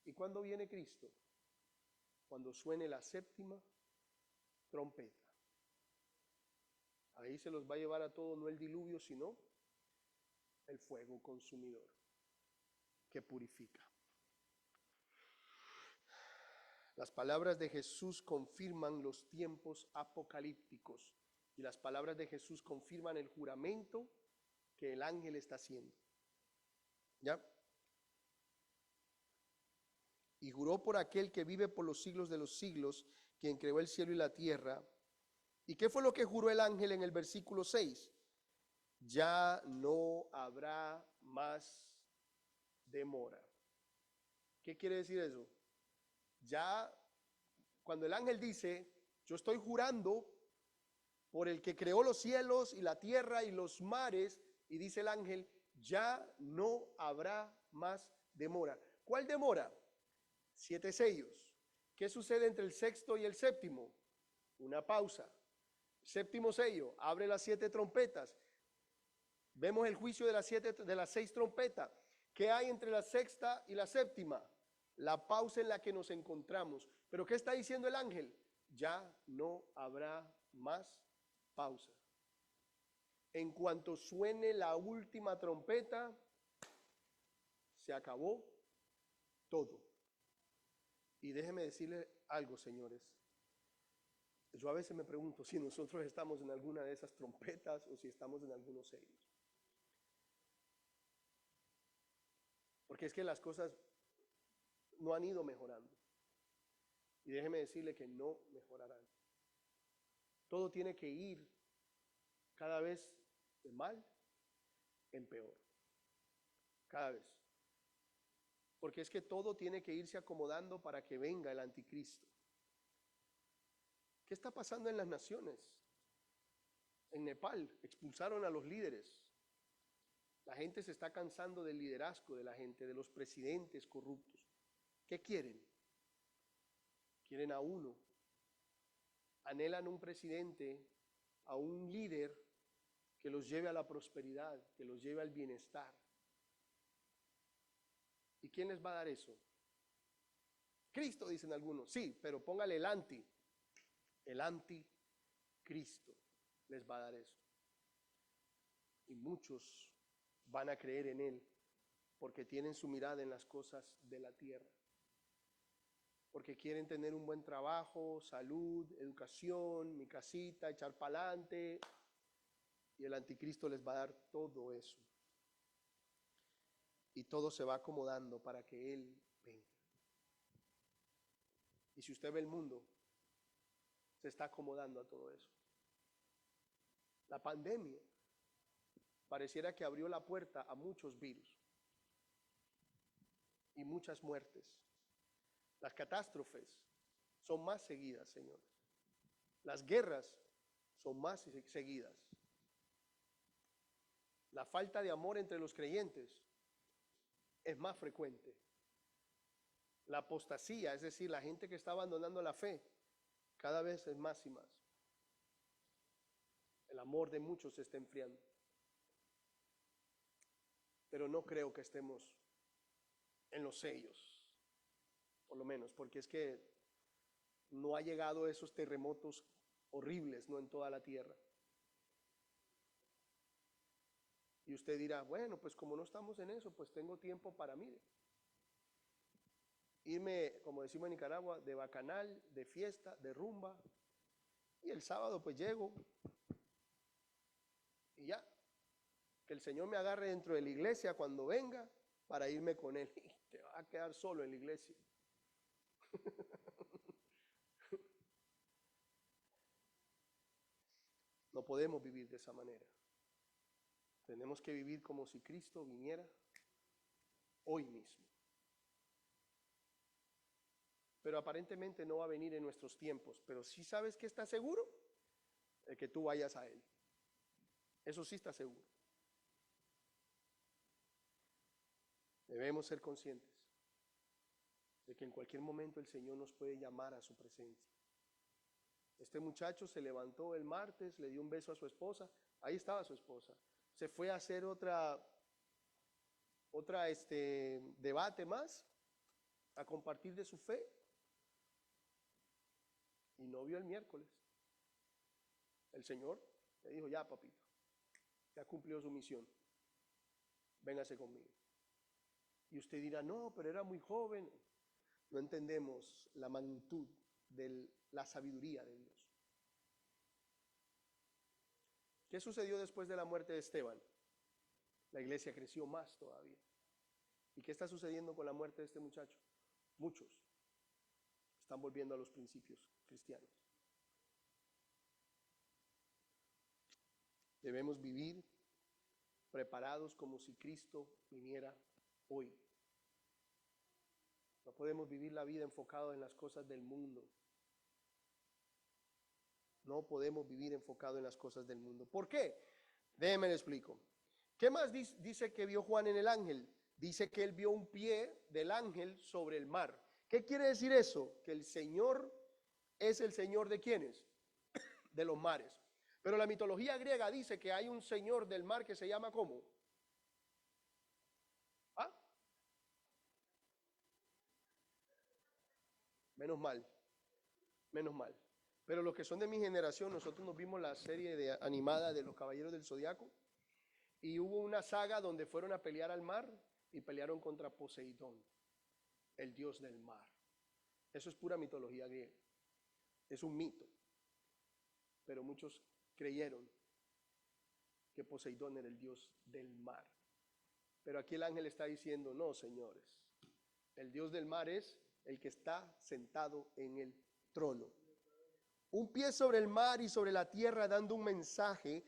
¿Y cuándo viene Cristo? Cuando suene la séptima trompeta. Ahí se los va a llevar a todos, no el diluvio, sino el fuego consumidor que purifica. Las palabras de Jesús confirman los tiempos apocalípticos y las palabras de Jesús confirman el juramento que el ángel está haciendo. ¿Ya? Y juró por aquel que vive por los siglos de los siglos, quien creó el cielo y la tierra. ¿Y qué fue lo que juró el ángel en el versículo 6? Ya no habrá más demora. ¿Qué quiere decir eso? Ya, cuando el ángel dice, yo estoy jurando por el que creó los cielos y la tierra y los mares, y dice el ángel, ya no habrá más demora. ¿Cuál demora? 7 sellos. ¿Qué sucede entre el sexto y el séptimo? Una pausa. Séptimo sello, abre las 7 trompetas. Vemos el juicio de las 6 trompetas. ¿Qué hay entre la sexta y la séptima? La pausa en la que nos encontramos. ¿Pero qué está diciendo el ángel? Ya no habrá más pausa. En cuanto suene la última trompeta, se acabó todo. Y déjeme decirle algo, señores. Yo a veces me pregunto si nosotros estamos en alguna de esas trompetas o si estamos en algunos sellos. Porque es que las cosas no han ido mejorando. Y déjeme decirle que no mejorarán. Todo tiene que ir cada vez de mal en peor. Cada vez. Porque es que todo tiene que irse acomodando para que venga el anticristo. ¿Qué está pasando en las naciones? En Nepal expulsaron a los líderes. La gente se está cansando del liderazgo de la gente, de los presidentes corruptos. ¿Qué quieren? Quieren a uno. Anhelan un presidente, a un líder que los lleve a la prosperidad, que los lleve al bienestar. ¿Y quién les va a dar eso? Cristo, dicen algunos. Sí, pero póngale el anti. El anticristo les va a dar eso. Y muchos van a creer en él porque tienen su mirada en las cosas de la tierra. Porque quieren tener un buen trabajo, salud, educación, mi casita, echar para adelante. Y el anticristo les va a dar todo eso. Y todo se va acomodando para que él venga. Y si usted ve el mundo, se está acomodando a todo eso. La pandemia pareciera que abrió la puerta a muchos virus y muchas muertes. Las catástrofes son más seguidas, señores. Las guerras son más seguidas. La falta de amor entre los creyentes es más frecuente. La apostasía, es decir, la gente que está abandonando la fe, cada vez es más y más. El amor de muchos se está enfriando. Pero no creo que estemos en los sellos, por lo menos, porque es que no ha llegado esos terremotos horribles, no en toda la tierra. Y usted dirá, bueno, pues como no estamos en eso, pues tengo tiempo para, mire, irme, como decimos en Nicaragua, de bacanal, de fiesta, de rumba. Y el sábado pues llego y ya. Que el Señor me agarre dentro de la iglesia cuando venga para irme con Él. Y te vas a quedar solo en la iglesia. No podemos vivir de esa manera. Tenemos que vivir como si Cristo viniera hoy mismo. Pero aparentemente no va a venir en nuestros tiempos. Pero sí sabes que está seguro de que tú vayas a Él. Eso sí está seguro. Debemos ser conscientes de que en cualquier momento el Señor nos puede llamar a su presencia. Este muchacho se levantó el martes, le dio un beso a su esposa, ahí estaba su esposa. Se fue a hacer otra debate más, a compartir de su fe, y no vio el miércoles. El Señor le dijo, ya papito, ya cumplió su misión, véngase conmigo. Y usted dirá, no, pero era muy joven. No entendemos la magnitud de la sabiduría de Dios. ¿Qué sucedió después de la muerte de Esteban? La iglesia creció más todavía. ¿Y qué está sucediendo con la muerte de este muchacho? Muchos están volviendo a los principios cristianos. Debemos vivir preparados como si Cristo viniera hoy. No podemos vivir la vida enfocado en las cosas del mundo. No podemos vivir enfocado en las cosas del mundo. ¿Por qué? Déjenme le explico. ¿Qué más dice que vio Juan en el ángel? Dice que él vio un pie del ángel sobre el mar. ¿Qué quiere decir eso? Que el Señor es el Señor de ¿quiénes? De los mares. Pero la mitología griega dice que hay un Señor del mar que se llama ¿cómo? ¿Ah? Menos mal, menos mal. Pero los que son de mi generación, nosotros nos vimos la serie animada de los Caballeros del Zodiaco y hubo una saga donde fueron a pelear al mar y pelearon contra Poseidón, el dios del mar. Eso es pura mitología griega, es un mito, pero muchos creyeron que Poseidón era el dios del mar. Pero aquí el ángel está diciendo, no, señores, el dios del mar es el que está sentado en el trono. Un pie sobre el mar y sobre la tierra, dando un mensaje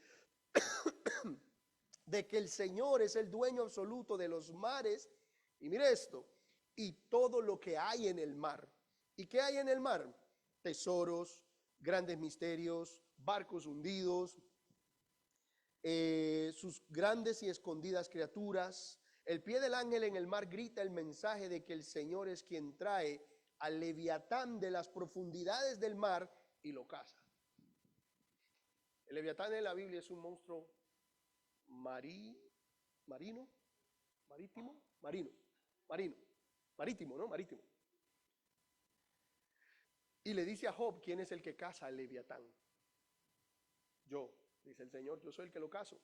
de que el Señor es el dueño absoluto de los mares, y mire esto, y todo lo que hay en el mar. ¿Y qué hay en el mar? Tesoros, grandes misterios, barcos hundidos, sus grandes y escondidas criaturas. El pie del ángel en el mar grita el mensaje de que el Señor es quien trae al leviatán de las profundidades del mar y lo caza. El leviatán en la Biblia es un monstruo marítimo, ¿no? Marítimo. Y le dice a Job, ¿quién es el que caza al leviatán? Yo, dice el Señor, yo soy el que lo cazo.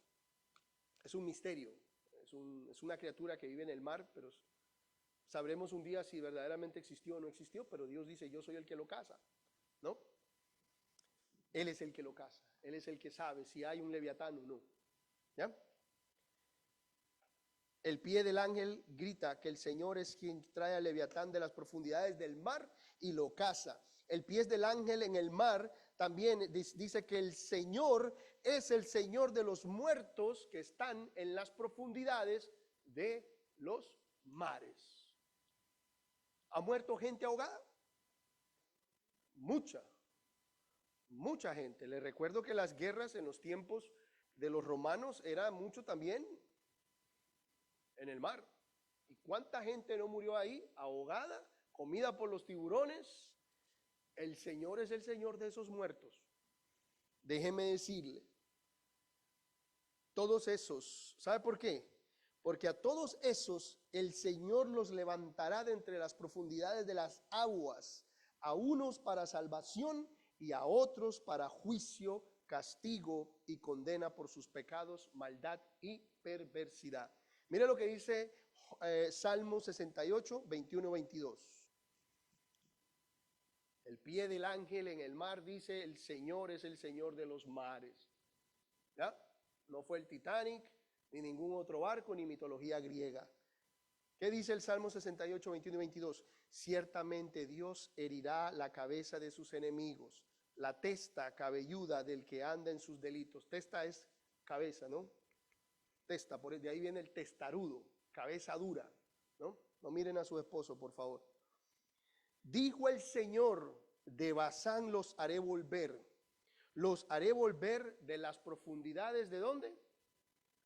Es un misterio, es una criatura que vive en el mar, pero sabremos un día si verdaderamente existió o no existió, pero Dios dice, yo soy el que lo caza, ¿no? Él es el que lo caza, Él es el que sabe si hay un leviatán o no, ¿ya? El pie del ángel grita que el Señor es quien trae al leviatán de las profundidades del mar y lo caza. El pie del ángel en el mar también dice que el Señor es el Señor de los muertos que están en las profundidades de los mares. ¿Ha muerto gente ahogada? Mucha gente. Les recuerdo que las guerras en los tiempos de los romanos era mucho también en el mar. ¿Y cuánta gente no murió ahí, ahogada, comida por los tiburones? El Señor es el Señor de esos muertos. Déjeme decirle, todos esos, ¿sabe por qué? Porque a todos esos el Señor los levantará de entre las profundidades de las aguas, a unos para salvación y a otros para juicio, castigo y condena por sus pecados, maldad y perversidad. Mire lo que dice Salmo 68, 21 y 22. El pie del ángel en el mar dice, el Señor es el Señor de los mares. ¿Ya? No fue el Titanic, ni ningún otro barco, ni mitología griega. ¿Qué dice el Salmo 68, 21 y 22? Ciertamente Dios herirá la cabeza de sus enemigos, la testa cabelluda del que anda en sus delitos. Testa es cabeza, ¿no? Testa, de ahí viene el testarudo, cabeza dura, ¿no? No miren a su esposo, por favor. Dijo el Señor, de Basán los haré volver de las profundidades, ¿de dónde?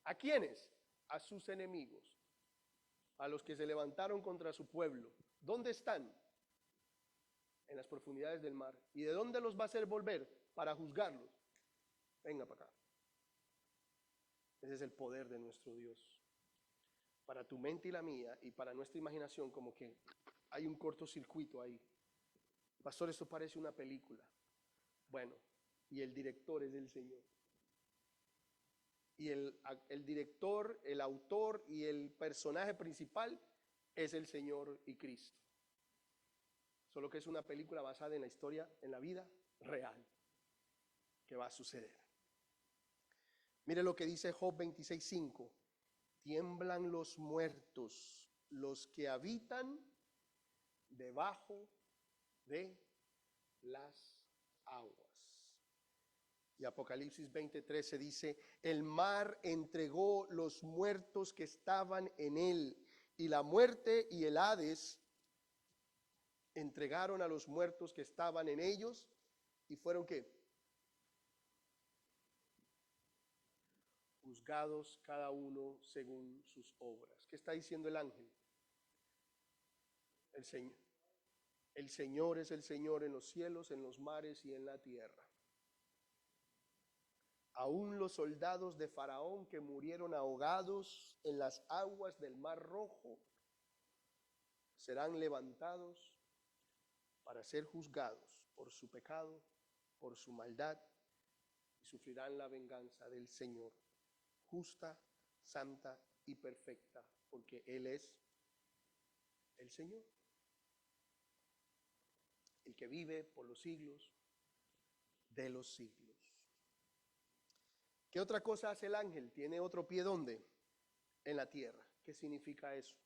¿A quiénes? A sus enemigos, a los que se levantaron contra su pueblo. ¿Dónde están? En las profundidades del mar. ¿Y de dónde los va a hacer volver? Para juzgarlos. Venga para acá. Ese es el poder de nuestro Dios. Para tu mente y la mía, y para nuestra imaginación, como que hay un cortocircuito ahí. Pastor, esto parece una película. Bueno, y el director es el Señor. Y el director, el autor y el personaje principal es el Señor y Cristo. Solo que es una película basada en la historia, en la vida real, que va a suceder. Mire lo que dice Job 26:5. Tiemblan los muertos, los que habitan debajo de las aguas. Y Apocalipsis 20:13 dice, el mar entregó los muertos que estaban en él, y la muerte y el Hades entregaron a los muertos que estaban en ellos, y fueron ¿qué? Juzgados cada uno según sus obras. ¿Qué está diciendo el ángel? El Señor. El Señor es el Señor en los cielos, en los mares y en la tierra. Aún los soldados de Faraón que murieron ahogados en las aguas del Mar Rojo serán levantados para ser juzgados por su pecado, por su maldad, y sufrirán la venganza del Señor, justa, santa y perfecta, porque Él es el Señor, el que vive por los siglos de los siglos. ¿Qué otra cosa hace el ángel? Tiene otro pie, ¿dónde? En la tierra. ¿Qué significa eso?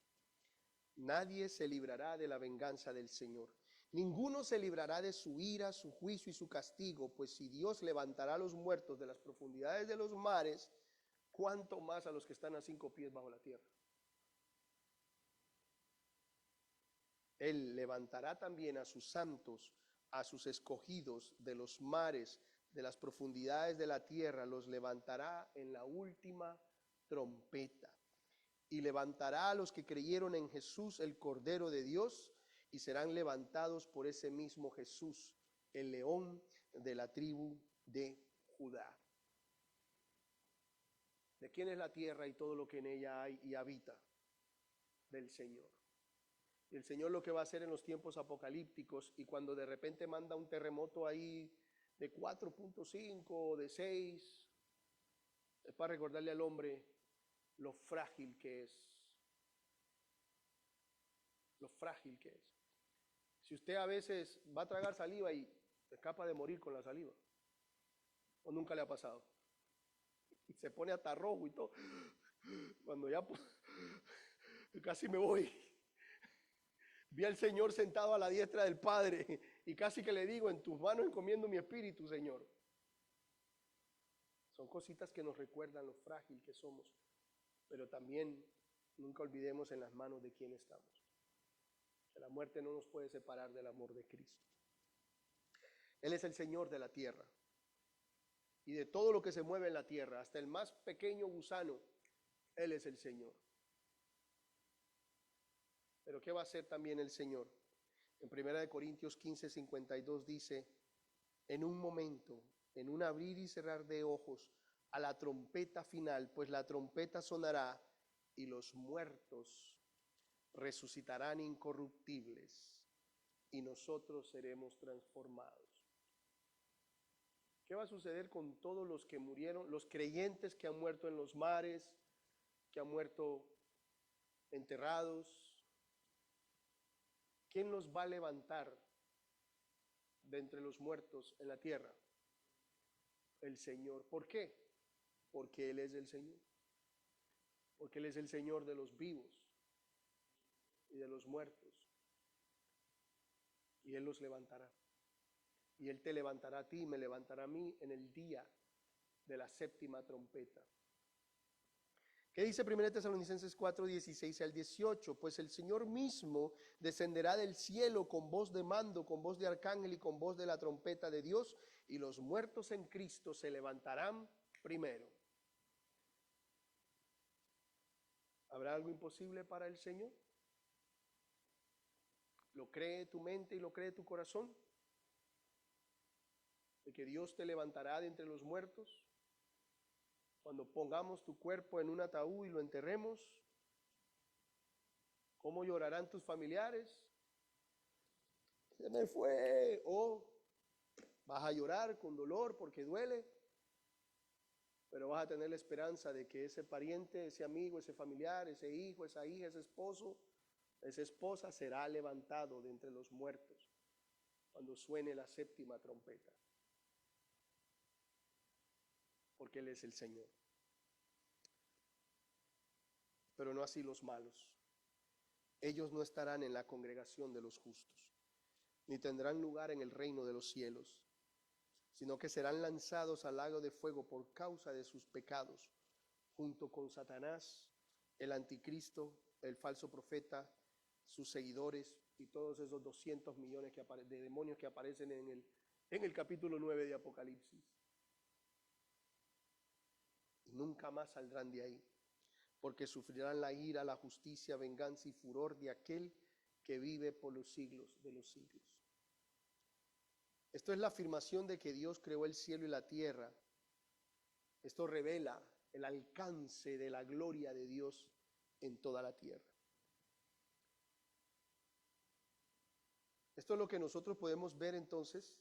Nadie se librará de la venganza del Señor. Ninguno se librará de su ira, su juicio y su castigo, pues si Dios levantará a los muertos de las profundidades de los mares, ¿cuánto más a los que están a 5 pies bajo la tierra? Él levantará también a sus santos, a sus escogidos de los mares, de las profundidades de la tierra, los levantará en la última trompeta. Y levantará a los que creyeron en Jesús, el Cordero de Dios, y serán levantados por ese mismo Jesús, el león de la tribu de Judá. ¿De quién es la tierra y todo lo que en ella hay y habita? Del Señor. Y el Señor lo que va a hacer en los tiempos apocalípticos, y cuando de repente manda un terremoto ahí de 4.5 o de 6, es para recordarle al hombre lo frágil que es. Lo frágil que es. Si usted a veces va a tragar saliva y es capaz de morir con la saliva, o nunca le ha pasado, y se pone hasta rojo y todo, cuando ya casi me voy, vi al Señor sentado a la diestra del Padre y casi que le digo, en tus manos encomiendo mi espíritu, Señor. Son cositas que nos recuerdan lo frágil que somos, pero también nunca olvidemos en las manos de quién estamos. Que la muerte no nos puede separar del amor de Cristo. Él es el Señor de la tierra y de todo lo que se mueve en la tierra, hasta el más pequeño gusano, Él es el Señor. Pero ¿qué va a hacer también el Señor? En 1 Corintios 15:52 dice, en un momento, en un abrir y cerrar de ojos, a la trompeta final, pues la trompeta sonará y los muertos resucitarán incorruptibles y nosotros seremos transformados. ¿Qué va a suceder con todos los que murieron, los creyentes que han muerto en los mares, que han muerto enterrados? ¿Quién los va a levantar de entre los muertos en la tierra? El Señor. ¿Por qué? Porque Él es el Señor. Porque Él es el Señor de los vivos y de los muertos. Y Él los levantará. Y Él te levantará a ti y me levantará a mí en el día de la séptima trompeta. ¿Qué dice 1 Tesalonicenses 4:16-18? Pues el Señor mismo descenderá del cielo con voz de mando, con voz de arcángel y con voz de la trompeta de Dios, y los muertos en Cristo se levantarán primero. ¿Habrá algo imposible para el Señor? ¿Lo cree tu mente y lo cree tu corazón? ¿De que Dios te levantará de entre los muertos? Cuando pongamos tu cuerpo en un ataúd y lo enterremos, ¿cómo llorarán tus familiares? Se me fue. O vas a llorar con dolor porque duele, pero vas a tener la esperanza de que ese pariente, ese amigo, ese familiar, ese hijo, esa hija, ese esposo, esa esposa será levantado de entre los muertos cuando suene la séptima trompeta. Porque Él es el Señor. Pero no así los malos. Ellos no estarán en la congregación de los justos, ni tendrán lugar en el reino de los cielos, sino que serán lanzados al lago de fuego por causa de sus pecados, junto con Satanás, el anticristo, el falso profeta, sus seguidores y todos esos 200 millones de demonios que aparecen en el capítulo 9 de Apocalipsis. Y nunca más saldrán de ahí, porque sufrirán la ira, la justicia, venganza y furor de aquel que vive por los siglos de los siglos. Esto es la afirmación de que Dios creó el cielo y la tierra. Esto revela el alcance de la gloria de Dios en toda la tierra. Esto es lo que nosotros podemos ver entonces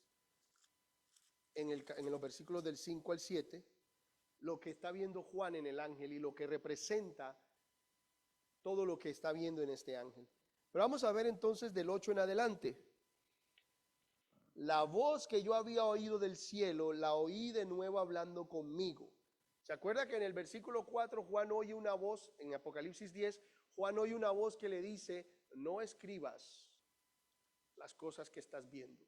en los versículos del 5 al 7, lo que está viendo Juan en el ángel y lo que representa todo lo que está viendo en este ángel. Pero vamos a ver entonces del 8 en adelante. La voz que yo había oído del cielo, la oí de nuevo hablando conmigo. ¿Se acuerda que en el versículo 4 Juan oye una voz, en Apocalipsis 10, Juan oye una voz que le dice, no escribas las cosas que estás viendo?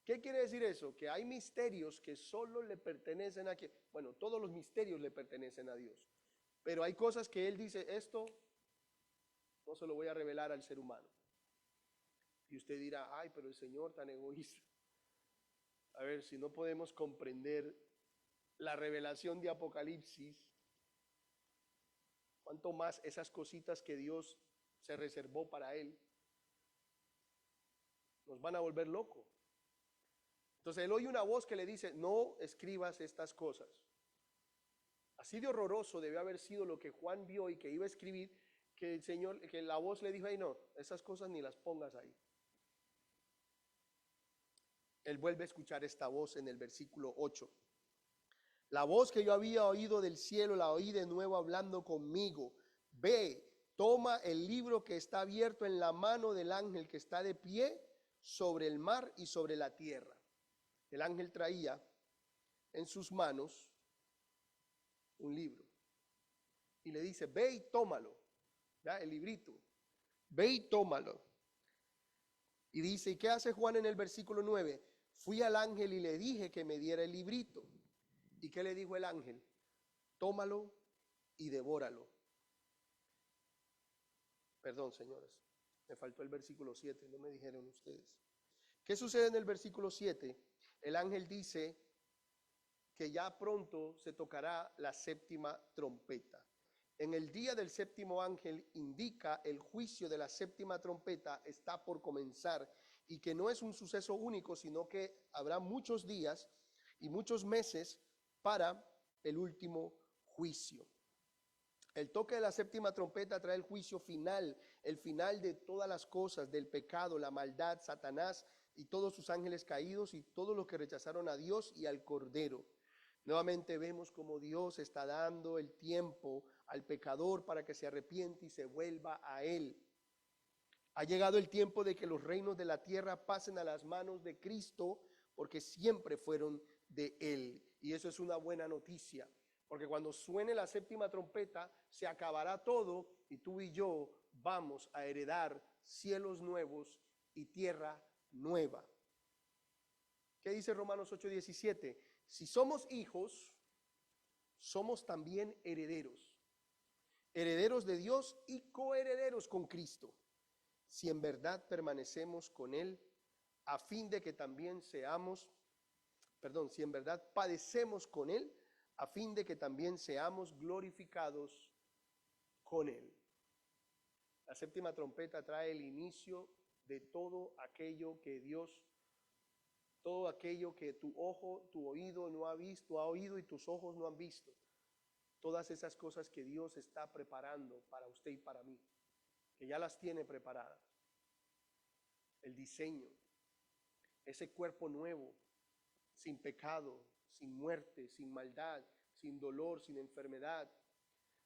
¿Qué quiere decir eso? Que hay misterios que solo le pertenecen a quien, bueno, todos los misterios le pertenecen a Dios, pero hay cosas que Él dice, esto no se lo voy a revelar al ser humano. Y usted dirá, ay, pero el Señor tan egoísta. A ver, si no podemos comprender la revelación de Apocalipsis, cuánto más esas cositas que Dios se reservó para Él, nos van a volver locos. Entonces Él oye una voz que le dice, no escribas estas cosas. Así de horroroso debe haber sido lo que Juan vio y que iba a escribir, que el Señor, que la voz le dijo, ay no, esas cosas ni las pongas ahí. Él vuelve a escuchar esta voz en el versículo 8. La voz que yo había oído del cielo, la oí de nuevo hablando conmigo. Ve, toma el libro que está abierto en la mano del ángel que está de pie sobre el mar y sobre la tierra. El ángel traía en sus manos un libro y le dice, ve y tómalo, ¿ya? El librito, ve y tómalo. Y dice, ¿y qué hace Juan en el versículo 9? Fui al ángel y le dije que me diera el librito. ¿Y qué le dijo el ángel? Tómalo y devóralo. Perdón, señores, me faltó el versículo 7, no me dijeron ustedes. ¿Qué sucede en el versículo 7? El ángel dice que ya pronto se tocará la séptima trompeta. En el día del séptimo ángel indica el juicio de la séptima trompeta está por comenzar y que no es un suceso único, sino que habrá muchos días y muchos meses para el último juicio. El toque de la séptima trompeta trae el juicio final, el final de todas las cosas, del pecado, la maldad, Satanás y todos sus ángeles caídos y todos los que rechazaron a Dios y al Cordero. Nuevamente vemos como Dios está dando el tiempo al pecador para que se arrepiente y se vuelva a Él. Ha llegado el tiempo de que los reinos de la tierra pasen a las manos de Cristo, porque siempre fueron de Él. Y eso es una buena noticia, porque cuando suene la séptima trompeta, se acabará todo y tú y yo vamos a heredar cielos nuevos y tierra nueva. ¿Qué dice Romanos 8:17? Si somos hijos, somos también herederos. Herederos de Dios y coherederos con Cristo, si en verdad permanecemos con Él, a fin de que también si en verdad padecemos con Él, a fin de que también seamos glorificados con Él. La séptima trompeta trae el inicio de todo aquello que Dios, todo aquello que tu ojo, tu oído no ha visto, ha oído y tus ojos no han visto. Todas esas cosas que Dios está preparando para usted y para mí, que ya las tiene preparadas. El diseño, ese cuerpo nuevo, sin pecado, sin muerte, sin maldad, sin dolor, sin enfermedad.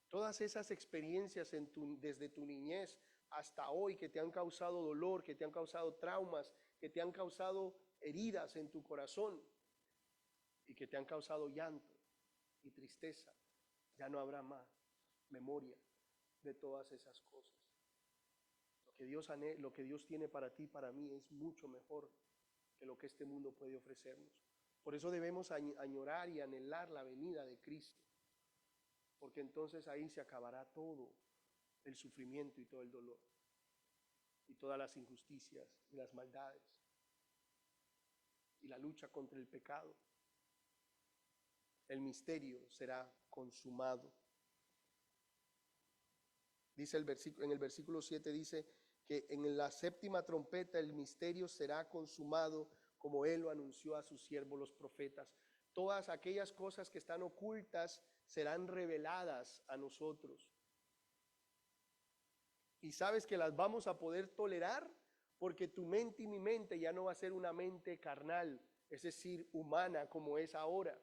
Todas esas experiencias desde tu niñez hasta hoy que te han causado dolor, que te han causado traumas, que te han causado heridas en tu corazón y que te han causado llanto y tristeza, ya no habrá más memoria de todas esas cosas. Lo que Dios tiene para ti y para mí es mucho mejor que lo que este mundo puede ofrecernos. Por eso debemos añorar y anhelar la venida de Cristo, porque entonces ahí se acabará todo el sufrimiento y todo el dolor y todas las injusticias y las maldades y la lucha contra el pecado. El misterio será consumado. Dice en el versículo 7 dice que en la séptima trompeta el misterio será consumado, como Él lo anunció a sus siervos los profetas. Todas aquellas cosas que están ocultas serán reveladas a nosotros. Y sabes que las vamos a poder tolerar porque tu mente y mi mente ya no va a ser una mente carnal, es decir, humana como es ahora.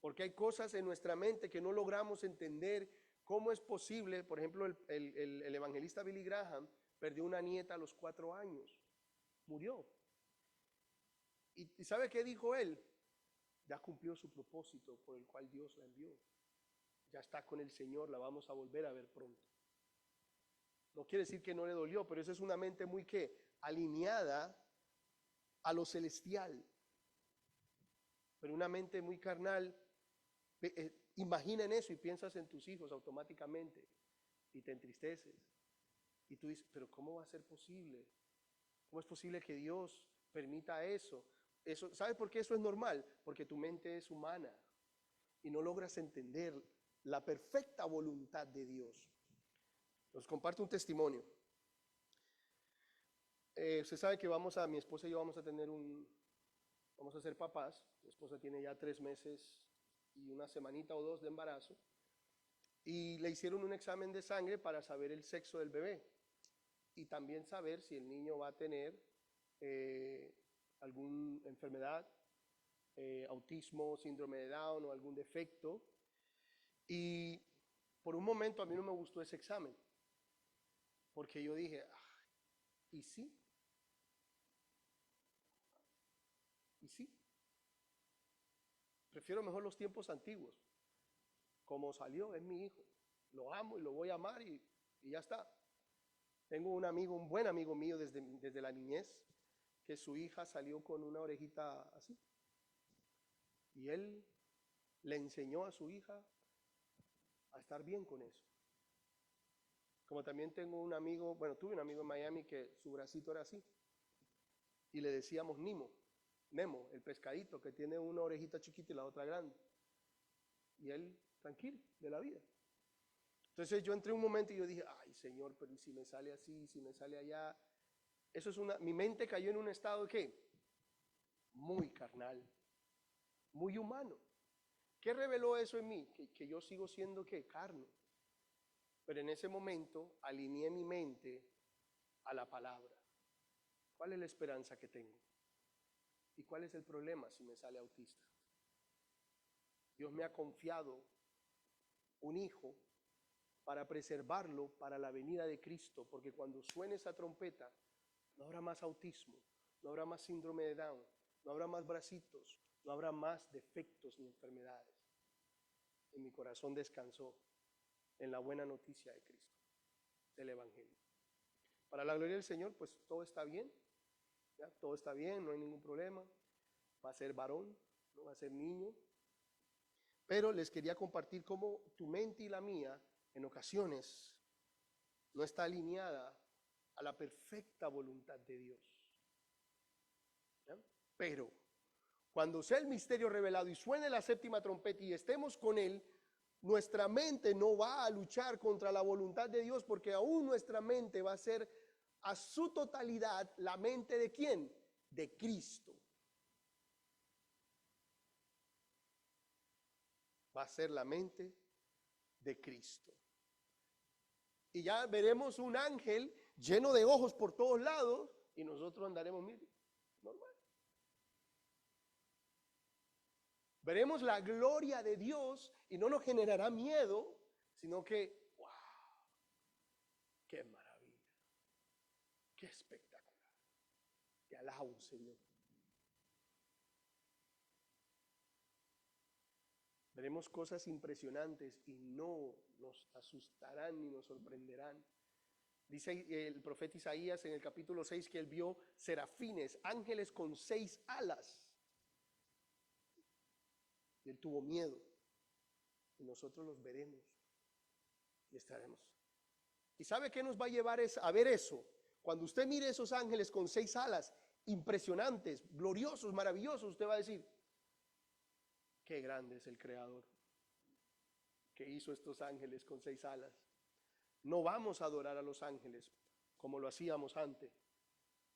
Porque hay cosas en nuestra mente que no logramos entender. ¿Cómo es posible? Por ejemplo, el evangelista Billy Graham perdió una nieta a los 4 años. Murió. ¿Y sabe qué dijo él? Ya cumplió su propósito por el cual Dios la envió. Ya está con el Señor, la vamos a volver a ver pronto. No quiere decir que no le dolió, pero esa es una mente muy alineada a lo celestial. Pero una mente muy carnal, imagina en eso y piensas en tus hijos automáticamente y te entristeces. Y tú dices, pero ¿cómo va a ser posible? ¿Cómo es posible que Dios permita eso? ¿Sabes por qué eso es normal? Porque tu mente es humana y no logras entender la perfecta voluntad de Dios. Os comparto un testimonio. Usted sabe que mi esposa y yo vamos a ser papás. Mi esposa tiene ya 3 meses y una semanita o 2 de embarazo. Y le hicieron un examen de sangre para saber el sexo del bebé y también saber si el niño va a tener alguna enfermedad, autismo, síndrome de Down o algún defecto. Y por un momento a mí no me gustó ese examen, porque yo dije, ¿y sí? ¿Y sí? Prefiero mejor los tiempos antiguos. Como salió, es mi hijo. Lo amo y lo voy a amar y ya está. Tengo un buen amigo mío desde la niñez, que su hija salió con una orejita así. Y él le enseñó a su hija a estar bien con eso. Como también tengo un amigo, bueno, tuve un amigo en Miami que su bracito era así. Y le decíamos Nemo, el pescadito que tiene una orejita chiquita y la otra grande. Y él tranquilo de la vida. Entonces yo entré un momento y yo dije, ay Señor, pero ¿y si me sale así, si me sale allá? Eso es mi mente cayó en un estado de ¿qué? Muy carnal, muy humano. ¿Qué reveló eso en mí? Que yo sigo siendo ¿qué? Carne. Pero en ese momento alineé mi mente a la palabra. ¿Cuál es la esperanza que tengo? ¿Y cuál es el problema si me sale autista? Dios me ha confiado un hijo para preservarlo para la venida de Cristo, porque cuando suene esa trompeta, no habrá más autismo, no habrá más síndrome de Down, no habrá más bracitos, no habrá más defectos ni enfermedades. Y mi corazón descansó en la buena noticia de Cristo, del Evangelio. Para la gloria del Señor, pues todo está bien, ¿ya? Todo está bien, no hay ningún problema. Va a ser varón, no va a ser niño. Pero les quería compartir cómo tu mente y la mía, en ocasiones, no está alineada a la perfecta voluntad de Dios. ¿Ya? Pero cuando sea el misterio revelado y suene la séptima trompeta y estemos con Él, nuestra mente no va a luchar contra la voluntad de Dios, porque aún nuestra mente va a ser a su totalidad la mente ¿de quién? De Cristo. Va a ser la mente de Cristo. Y ya veremos un ángel lleno de ojos por todos lados y nosotros andaremos, mire, normal. Veremos la gloria de Dios y no nos generará miedo, sino que, wow, qué maravilla, qué espectacular. Te alabo, Señor. Veremos cosas impresionantes y no nos asustarán ni nos sorprenderán. Dice el profeta Isaías en el capítulo 6 que él vio serafines, ángeles con 6 alas. Y él tuvo miedo. Y nosotros los veremos y estaremos. ¿Y sabe qué nos va a llevar a ver eso? Cuando usted mire esos ángeles con 6 alas, impresionantes, gloriosos, maravillosos, usted va a decir, qué grande es el Creador que hizo estos ángeles con 6 alas. No vamos a adorar a los ángeles como lo hacíamos antes.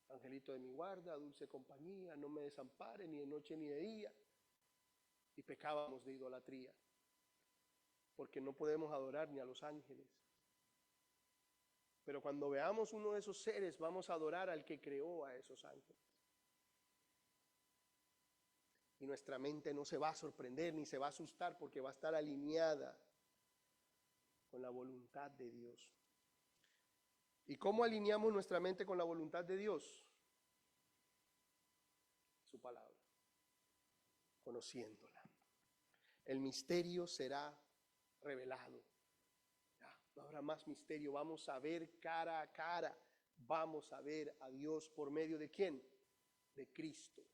Angelito de mi guarda, dulce compañía, no me desampare ni de noche ni de día. Y pecábamos de idolatría, porque no podemos adorar ni a los ángeles. Pero cuando veamos uno de esos seres, vamos a adorar al que creó a esos ángeles. Y nuestra mente no se va a sorprender ni se va a asustar, porque va a estar alineada con la voluntad de Dios. ¿Y cómo alineamos nuestra mente con la voluntad de Dios? Su palabra, conociéndola. El misterio será revelado. Ya, no habrá más misterio. Vamos a ver cara a cara. Vamos a ver a Dios por medio de ¿quién? De Cristo.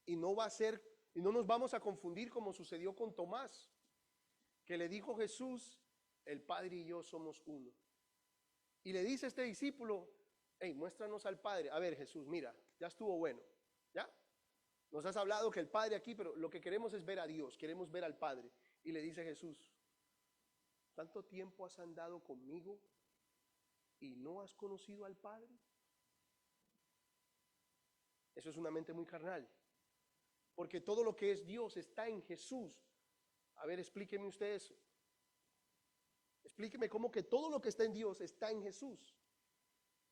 Y no va a ser, y no nos vamos a confundir como sucedió con Tomás, que le dijo Jesús, el Padre y yo somos uno. Y le dice a este discípulo, hey, muéstranos al Padre. A ver, Jesús, mira, ya estuvo bueno, ¿ya? Nos has hablado que el Padre aquí, pero lo que queremos es ver a Dios, queremos ver al Padre. Y le dice Jesús, ¿tanto tiempo has andado conmigo y no has conocido al Padre? Eso es una mente muy carnal, porque todo lo que es Dios está en Jesús. A ver, explíqueme usted eso. Explíqueme cómo que todo lo que está en Dios está en Jesús.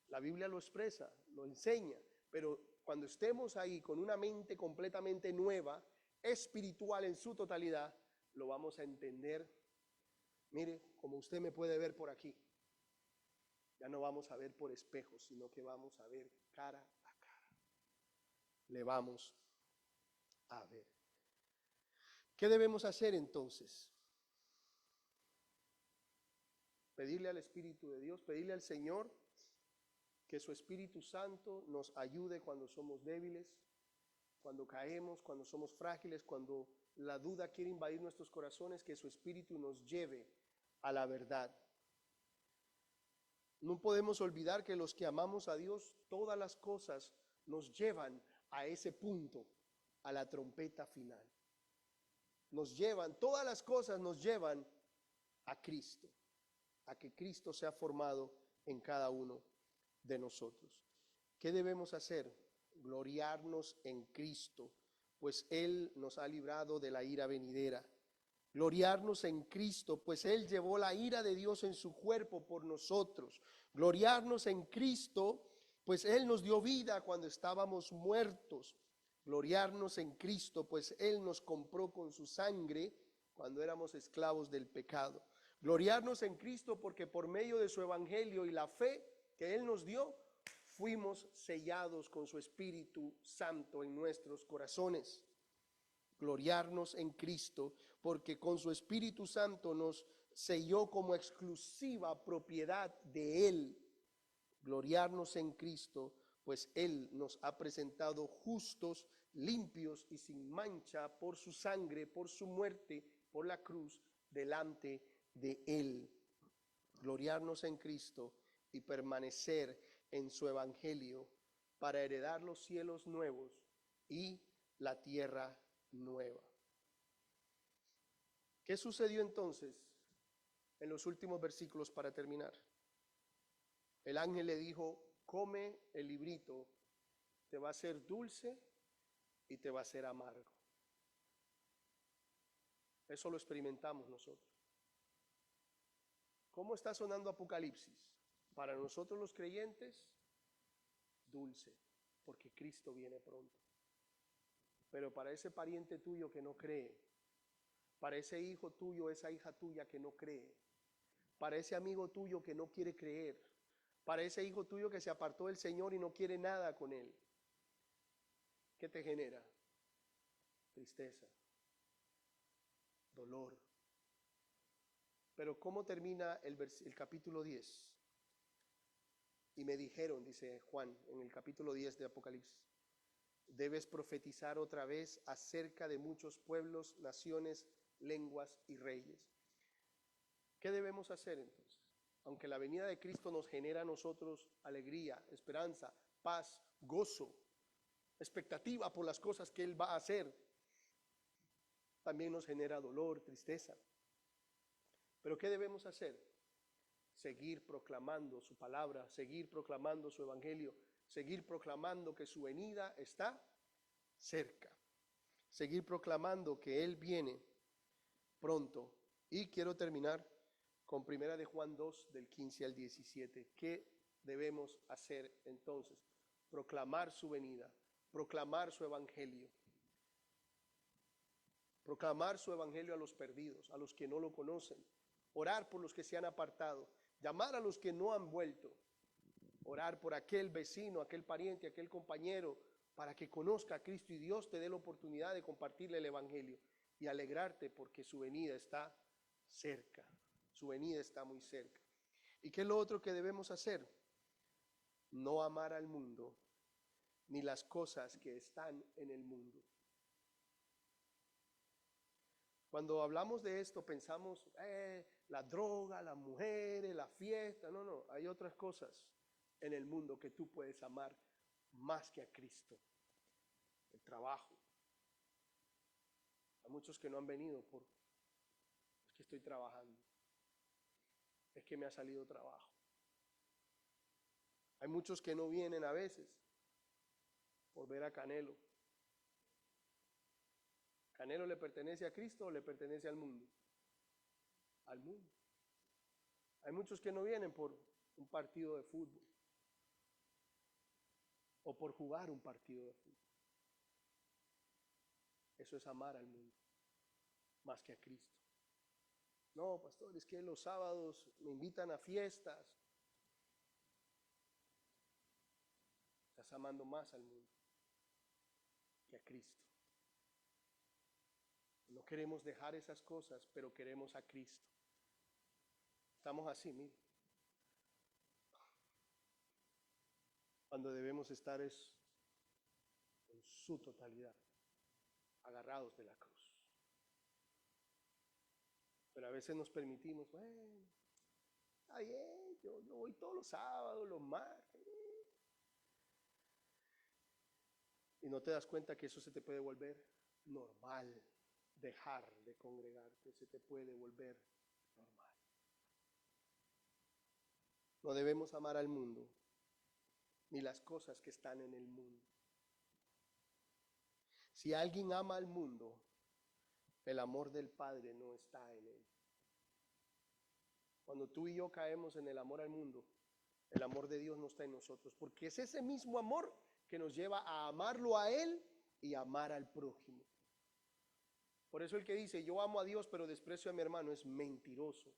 La Biblia lo expresa, lo enseña, pero cuando estemos ahí con una mente completamente nueva, espiritual en su totalidad, lo vamos a entender. Mire, como usted me puede ver por aquí, ya no vamos a ver por espejos, sino que vamos a ver cara a cara. Le vamos a ver. ¿Qué debemos hacer entonces? Pedirle al Espíritu de Dios, pedirle al Señor que su Espíritu Santo nos ayude cuando somos débiles, cuando caemos, cuando somos frágiles, cuando la duda quiere invadir nuestros corazones, que su Espíritu nos lleve a la verdad. No podemos olvidar que los que amamos a Dios, todas las cosas nos llevan a ese punto, a la trompeta final. Todas las cosas nos llevan a Cristo, a que Cristo sea formado en cada uno de nosotros. ¿Qué debemos hacer? Gloriarnos en Cristo, pues Él nos ha librado de la ira venidera. Gloriarnos en Cristo, pues Él llevó la ira de Dios en su cuerpo por nosotros. Gloriarnos en Cristo, pues Él nos dio vida cuando estábamos muertos. Gloriarnos en Cristo, pues Él nos compró con su sangre cuando éramos esclavos del pecado. Gloriarnos en Cristo porque por medio de su evangelio y la fe que Él nos dio, fuimos sellados con su Espíritu Santo en nuestros corazones. Gloriarnos en Cristo porque con su Espíritu Santo nos selló como exclusiva propiedad de Él. Gloriarnos en Cristo, pues Él nos ha presentado justos, limpios y sin mancha por su sangre, por su muerte, por la cruz, delante de Él. Gloriarnos en Cristo y permanecer en su evangelio para heredar los cielos nuevos y la tierra nueva. ¿Qué sucedió entonces en los últimos versículos para terminar? El ángel le dijo: come el librito, te va a ser dulce y te va a ser amargo. Eso lo experimentamos nosotros. ¿Cómo está sonando Apocalipsis? Para nosotros los creyentes, dulce, porque Cristo viene pronto. Pero para ese pariente tuyo que no cree, para ese hijo tuyo, esa hija tuya que no cree, para ese amigo tuyo que no quiere creer, para ese hijo tuyo que se apartó del Señor y no quiere nada con Él, ¿qué te genera? Tristeza, dolor. Pero ¿cómo termina el capítulo 10? Y me dijeron, dice Juan en el capítulo 10 de Apocalipsis, debes profetizar otra vez acerca de muchos pueblos, naciones, lenguas y reyes. ¿Qué debemos hacer entonces? Aunque la venida de Cristo nos genera a nosotros alegría, esperanza, paz, gozo, expectativa por las cosas que Él va a hacer, también nos genera dolor, tristeza. ¿Pero qué debemos hacer? Seguir proclamando su palabra, seguir proclamando su evangelio, seguir proclamando que su venida está cerca, seguir proclamando que Él viene pronto. Y quiero terminar con 1 de Juan 2, del 15 al 17. ¿Qué debemos hacer entonces? Proclamar su venida, proclamar su evangelio. Proclamar su evangelio a los perdidos, a los que no lo conocen. Orar por los que se han apartado. Llamar a los que no han vuelto. Orar por aquel vecino, aquel pariente, aquel compañero, para que conozca a Cristo y Dios te dé la oportunidad de compartirle el evangelio y alegrarte porque su venida está cerca. Su venida está muy cerca. ¿Y qué es lo otro que debemos hacer? No amar al mundo ni las cosas que están en el mundo. Cuando hablamos de esto pensamos, la droga, las mujeres, la fiesta. No, hay otras cosas en el mundo que tú puedes amar más que a Cristo. El trabajo. Hay muchos que no han venido es que estoy trabajando. Es que me ha salido trabajo. Hay muchos que no vienen a veces por ver a Canelo. ¿Canelo le pertenece a Cristo o le pertenece al mundo? Al mundo. Hay muchos que no vienen por un partido de fútbol o por jugar un partido de fútbol. Eso es amar al mundo más que a Cristo. No, pastor, es que los sábados me invitan a fiestas. Estás amando más al mundo que a Cristo. No queremos dejar esas cosas, pero queremos a Cristo. Estamos así, mire. Cuando debemos estar es con su totalidad, agarrados de la cruz. Pero a veces nos permitimos, bueno, está bien, yo voy todos los sábados, los martes. Y no te das cuenta que eso se te puede volver normal. Dejar de congregarte se te puede volver normal. No debemos amar al mundo, ni las cosas que están en el mundo. Si alguien ama al mundo, el amor del Padre no está en él. Cuando tú y yo caemos en el amor al mundo, el amor de Dios no está en nosotros, porque es ese mismo amor que nos lleva a amarlo a Él y amar al prójimo. Por eso el que dice, yo amo a Dios pero desprecio a mi hermano, es mentiroso.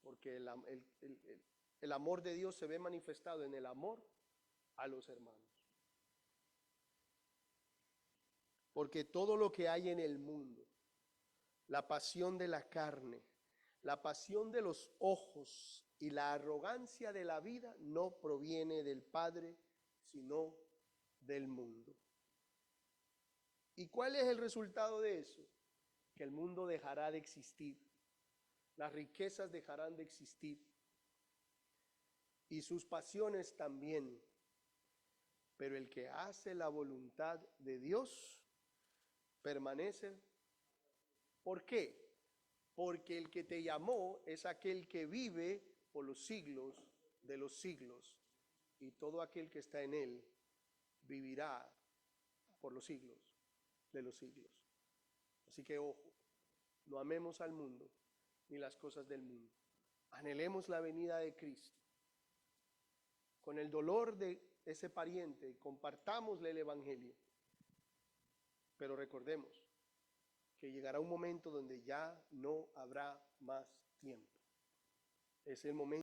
Porque el amor de Dios se ve manifestado en el amor a los hermanos. Porque todo lo que hay en el mundo, la pasión de la carne, la pasión de los ojos y la arrogancia de la vida no proviene del Padre, sino del mundo. ¿Y cuál es el resultado de eso? Que el mundo dejará de existir, las riquezas dejarán de existir y sus pasiones también. Pero el que hace la voluntad de Dios permanece. ¿Por qué? Porque el que te llamó es aquel que vive por los siglos de los siglos, y todo aquel que está en él vivirá por los siglos de los siglos. Así que ojo, no amemos al mundo ni las cosas del mundo. Anhelemos la venida de Cristo. Con el dolor de ese pariente, compartámosle el evangelio. Pero recordemos que llegará un momento donde ya no habrá más tiempo. Es el momento